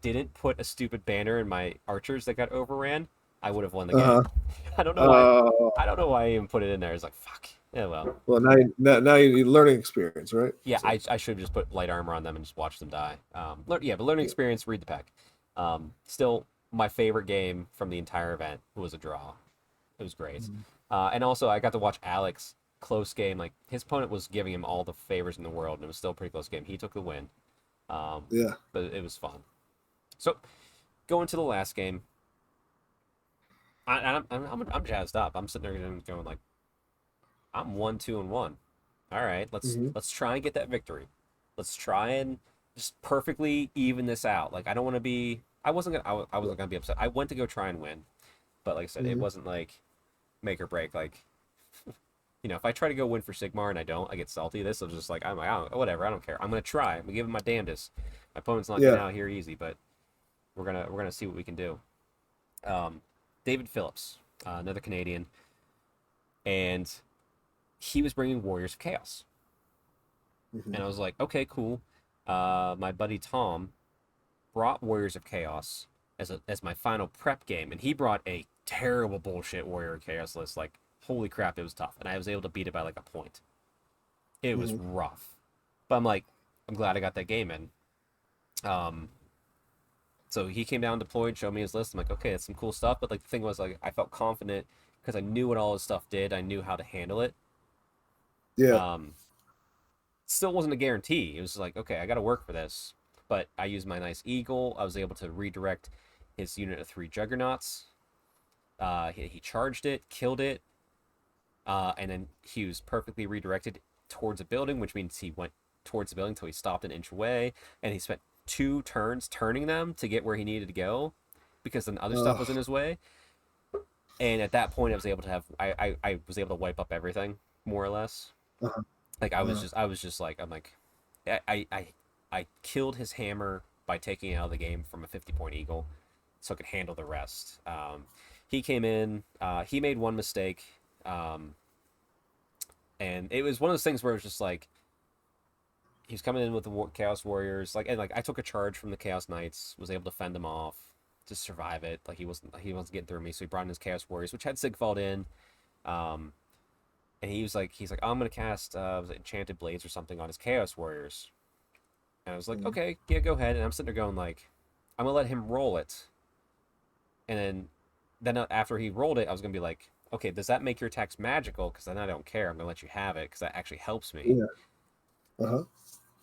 A: didn't put a stupid banner in my archers that got overran, I would have won the game.
B: Uh-huh.
A: I don't know why.
B: Uh,
A: I don't know why I even put it in there. It's like fuck. Yeah, well,
B: well, now you learning experience, right?
A: yeah.
B: So
A: I should have just put light armor on them and just watch them die. Yeah, but learning
B: yeah.
A: experience. Read the pack. Still, my favorite game from the entire event was a draw. It was great.
B: Mhm.
A: And also, I got to watch Alex close game. Like his opponent was giving him all the favors in the world, and it was still a pretty close game. He took the win,
B: Yeah.
A: but it was fun. So going to the last game, I'm jazzed up. I'm sitting there going like, I'm 1-2-1. All right,
B: Hmm.
A: let's try and get that victory. Let's try and just perfectly even this out. Like I don't want to be. I
B: Yeah.
A: wasn't gonna be upset. I went to go try and win, but like I said, it
B: Hmm.
A: wasn't like make or break. Like if I try to go win for Sigmar and I don't, I get salty. This is just like I'm like, whatever, I don't care. I'm gonna try. I'm gonna give him my damnedest. My opponent's not getting
B: Yeah.
A: out here easy, but we're gonna see what we can do. Um, David Phillips, another Canadian, and he was bringing Warriors of Chaos,
B: Hmm.
A: and I was like, okay, cool. My buddy Tom brought Warriors of Chaos as my final prep game, and he brought a terrible bullshit Warrior of Chaos list. Like, holy crap, it was tough, and I was able to beat it by like a point. It was
B: Hmm.
A: rough. But I'm like, I'm glad I got that game in. Um, so he came down deployed, showed me his list. I'm like, okay, that's some cool stuff. But like the thing was, like, I felt confident because I knew what all his stuff did. I knew how to handle it.
B: Yeah.
A: Um, Still wasn't a guarantee. It was like, okay, I got to work for this. But I used my nice eagle. I was able to redirect his unit of 3 juggernauts. He charged it, killed it, and then he was perfectly redirected towards a building, which means he went towards the building until he stopped an inch away, and he spent 2 turns turning them to get where he needed to go because then other stuff was in
B: Oh.
A: his way. And at that point, I was able to wipe up everything more or less.
B: Uh-huh.
A: Like
B: Uh-huh.
A: I was just like I'm like I killed his hammer by taking it out of the game from a 50-point eagle, so I could handle the rest. He came in, he made one mistake. Um, and it was one of those things where it was just like he was coming in with the Chaos Warriors, like and like I took a charge from the Chaos Knights, was able to fend him off, to survive it. Like he wasn't getting through me, so he brought in his Chaos Warriors, which had Sigvald in, um, and he's like, oh, I'm gonna cast was it Enchanted Blades or something on his Chaos Warriors, and I was like,
B: Mhm.
A: okay, yeah, go ahead, and I'm sitting there going like, I'm gonna let him roll it, and then after he rolled it, I was gonna be like, okay, does that make your attacks magical? Because then I don't care. I'm gonna let you have it because that actually helps me.
B: Yeah. Uh-huh.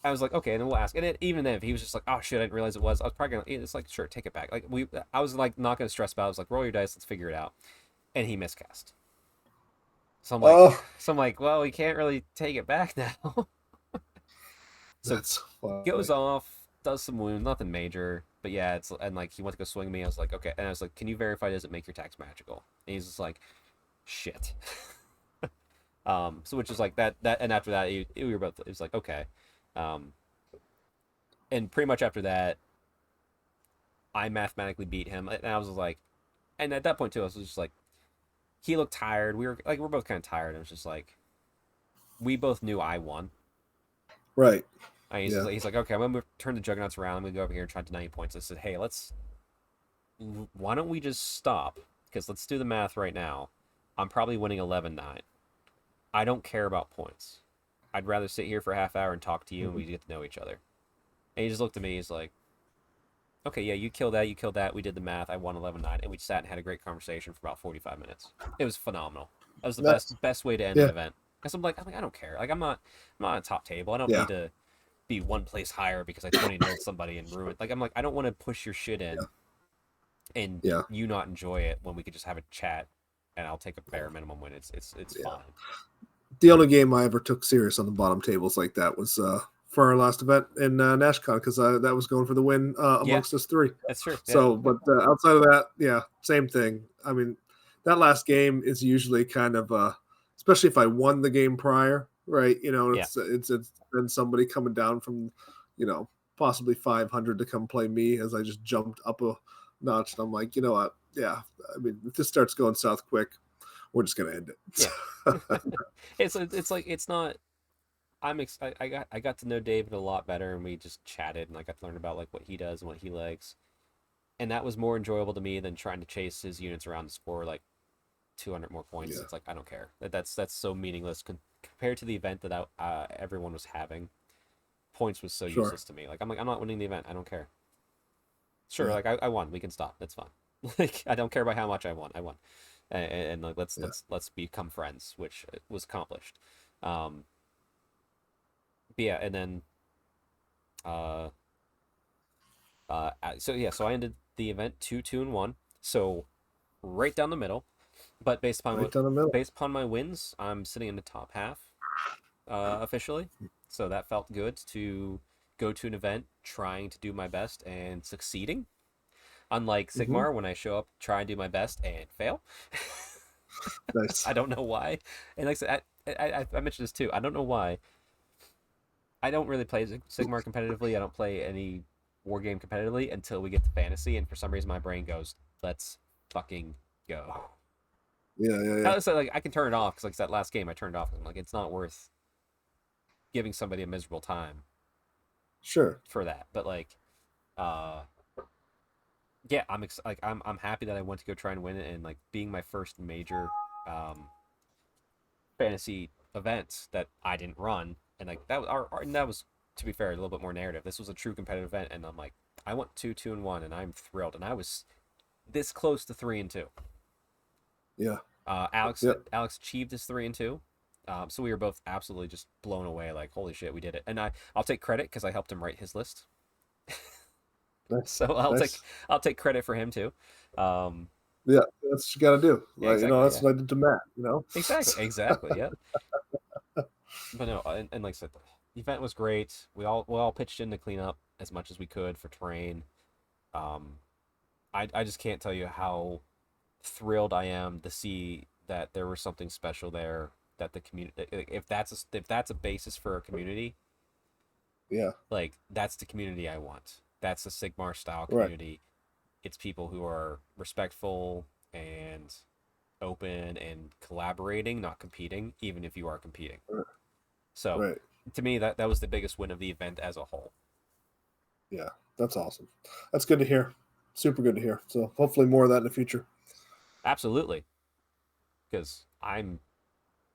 A: I was like, okay, and then we'll ask. And even then, if he was just like, oh shit, I didn't realize it was, I was probably gonna. It's like, sure, take it back. Like I was like not gonna stress about it. I was like, roll your dice, let's figure it out. And he miscast. So I'm like,
B: Oh,
A: well, we can't really take it back now. So
B: that's funny.
A: goes off, does some wounds, nothing major, but yeah, it's and like he went to go swing me. I was like, okay, and I was like, can you verify does it make your attacks magical? And he's just like, shit. So which is like that, and after that, we were both. It was like okay, um, and pretty much after that, I mathematically beat him, and I was like, and at that point too, I was just like, he looked tired. We're both kind of tired. And it was just like, we both knew I won.
B: Right.
A: And
B: Yeah.
A: he's like, okay, I'm gonna turn the juggernauts around. I'm gonna go over here and try to 90 points. I said, hey, why don't we just stop? Because let's do the math right now. I'm probably winning 11-9. I don't care about points. I'd rather sit here for a half hour and talk to you, and
B: Mhm.
A: we get to know each other. And he just looked at me. He's like, Okay, yeah, you kill that, you kill that. We did the math. I won 11-9, and we sat and had a great conversation for about 45 minutes. It was phenomenal. That was the
B: Nice.
A: best way to end an
B: Yeah.
A: event. Because I'm like, I don't care. Like I'm not on top table. I don't
B: Yeah.
A: need to be one place higher because I 20-0'd somebody and ruined. Like I'm like, I don't want to push your shit
B: Yeah.
A: in and
B: Yeah.
A: you not enjoy it when we could just have a chat and I'll take a bare minimum win. It's
B: Yeah.
A: fine.
B: The only game I ever took serious on the bottom tables like that was for our last event in NashCon because that was going for the win
A: Yeah,
B: amongst us three.
A: that's true. Yeah,
B: So, but outside of that, yeah, same thing. I mean, that last game is usually kind of, especially if I won the game prior, right? You know,
A: yeah,
B: it's then somebody coming down from, you know, possibly 500 to come play me as I just jumped up a notch. And I'm like, you know what? Yeah, I mean, if this starts going south quick, we're just gonna end
A: yeah.
B: it.
A: It's like it's not. I got to know David a lot better, and we just chatted, and I got to learn about like what he does and what he likes, and that was more enjoyable to me than trying to chase his units around to score like 200 more points.
B: Yeah,
A: It's like I don't care. That's so meaningless compared to the event that everyone was having. Points was so
B: sure.
A: useless to me. Like I'm not winning the event. I don't care. Sure,
B: Yeah,
A: like I won. We can stop. That's fine. Like I don't care about how much I won. I won, and like
B: yeah.
A: let's become friends, which was accomplished. Um, but yeah, and then uh so yeah, so I ended the event 2-2-1. So right down the middle. But
B: Right down the middle.
A: based upon my wins, I'm sitting in the top half officially. So that felt good to go to an event trying to do my best and succeeding. Unlike
B: Hmm.
A: Sigmar, when I show up, try and do my best and fail.
B: Nice.
A: I don't know why. And like I said, I mentioned this too. I don't know why. I don't really play Sigmar competitively. I don't play any war game competitively until we get to fantasy. And for some reason, my brain goes, let's fucking go.
B: Yeah, yeah, yeah.
A: I was like, I can turn it off because like that last game, I turned it off. I'm like, it's not worth giving somebody a miserable time
B: Sure.
A: for that. But like, uh, yeah, like I'm happy that I went to go try and win it and like being my first major um fantasy event that I didn't run and like and that was to be fair a little bit more narrative. This was a true competitive event and I'm like I went 2-2-1 and I'm thrilled and I was this close to 3-2.
B: Yeah.
A: Alex
B: Yeah.
A: Alex achieved his 3-2. So we were both absolutely just blown away. Like, holy shit, we did it! And I'll take credit because I helped him write his list.
B: Nice.
A: So
B: Nice.
A: I'll take credit for him too. Um,
B: Yeah, that's what you got to do.
A: yeah,
B: Like, you know,
A: exactly.
B: that's
A: Yeah,
B: what I did to Matt. You know.
A: exactly. Yeah. But no, and like I said, the event was great. We all pitched in to clean up as much as we could for terrain. Um, I just can't tell you how thrilled I am to see that there was something special there. That the community, if that's a basis for a community,
B: Yeah.
A: like that's the community I want. That's the Sigmar style
B: Right.
A: community. It's people who are respectful and open and collaborating, not competing, even if you are competing.
B: Right.
A: So
B: Right.
A: to me, that was the biggest win of the event as a whole.
B: Yeah. That's awesome. That's good to hear. Super good to hear. So hopefully more of that in the future.
A: Absolutely, because I'm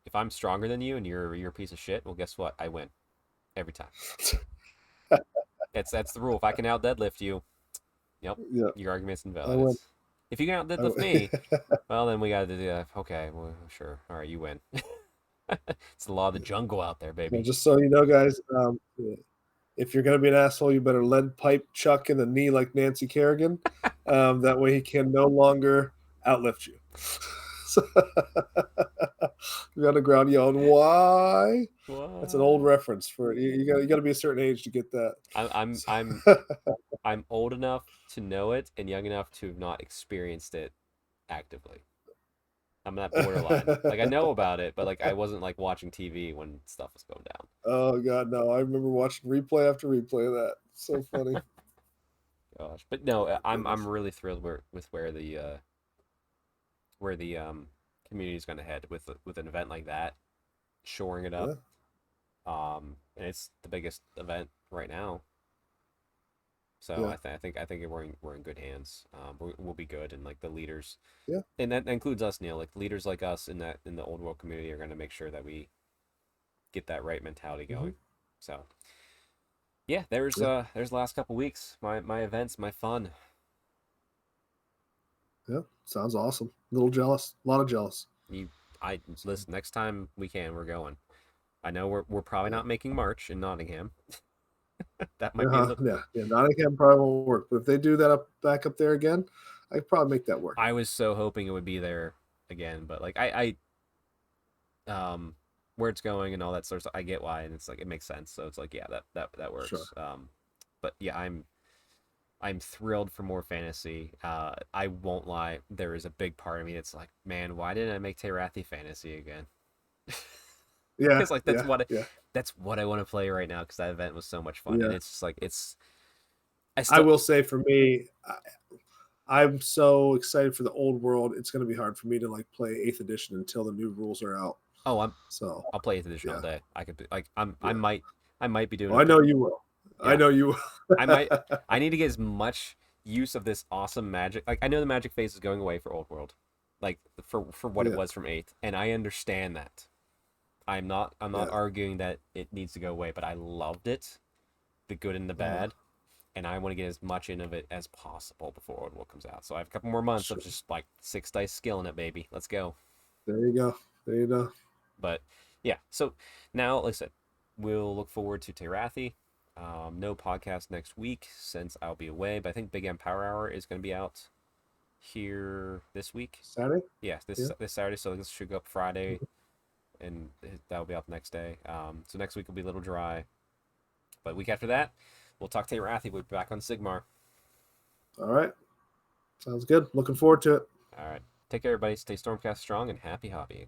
A: if I'm stronger than you and you're a piece of shit, well, guess what? I win every time. That's the rule. If I can out deadlift you, yep,
B: Yeah.
A: your argument's
B: I
A: invalid.
B: went.
A: If you can out deadlift me, well, then we got to do that. Okay, well, sure. All right, you win. It's the law of the jungle out there,
B: So
A: baby.
B: just so you know, guys, if you're going to be an asshole, you better lead pipe Chuck in the knee like Nancy Kerrigan. That way he can no longer outlift you. So, you're on the ground yelling, "Why?" That's an old
A: What?
B: reference for you. You got to be a certain age to get that.
A: I'm I'm
B: So,
A: I'm I'm old enough to know it and young enough to have not experienced it actively. I'm that borderline. Like I know about it, but like I wasn't like watching TV when stuff was going down.
B: oh god, no! I remember watching replay after replay of that. So funny.
A: Gosh, but no, I'm
B: Goodness.
A: really thrilled with where the community is going to head with an event like that, shoring it up.
B: Yeah,
A: And it's the biggest event right now. So
B: yeah,
A: I think we're in good hands. We'll be good, and like the leaders,
B: yeah.
A: and that includes us, Neil. Like leaders like us in the old world community are going to make sure that we get that right mentality
B: Hmm.
A: going. So Yeah,
B: Yeah,
A: there's the last couple weeks. My events, my fun.
B: yeah, sounds awesome. A little jealous, a lot of jealous.
A: You I
B: So,
A: listen, next time we can, we're going. I know we're probably
B: yeah.
A: not making March in Nottingham. That might be a little.
B: Yeah, yeah. Nottingham probably won't work, but if they do that back up there again, I could probably make that work.
A: I was so hoping it would be there again, but like I where it's going and all that sort of stuff, I get why, and it's like it makes sense. So it's like yeah, that
B: Sure.
A: works. But yeah, I'm thrilled for more fantasy. I won't lie, there is a big part of me that's like, man, why didn't I make Terrathi fantasy again?
B: Yeah,
A: Because like
B: yeah, yeah,
A: that's what I want to play right now because that event was so much fun, and
B: yeah.
A: it's just like it's I
B: I
A: still
B: will say for me, I'm so excited for the old world. It's going to be hard for me to like play Eighth Edition until the new rules are out.
A: oh
B: So
A: I'll play 8th edition all
B: yeah,
A: day. I could be like
B: yeah.
A: I might be doing
B: Oh,
A: a
B: I know you will. I
A: yeah
B: know you
A: I
B: will.
A: might I need to get as much use of this awesome magic. Like I know the magic phase is going away for old world, like for what it
B: Yeah,
A: was from 8th, and I understand that. I'm not
B: yeah.
A: arguing that it needs to go away, but I loved it, the good and the
B: Uh,
A: bad, and I want to get as much in of it as possible before Old World comes out. So I have a couple more months of
B: sure.
A: just like 6 dice skilling it, baby. Let's go.
B: There you go. There you go.
A: But yeah, so now, like I said, we'll look forward to Terathi. No podcast next week since I'll be away, but I think Big M Power Hour is going to be out here this week.
B: Saturday.
A: Yeah,
B: Yeah.
A: this Saturday, so this should go up Friday, and that'll be out the next day. So next week will be a little dry, but week after that, we'll talk to Terathi. We'll be back on Sigmar.
B: All right. Sounds good. Looking forward to it.
A: All right, take care, everybody. Stay Stormcast strong and happy hobbying.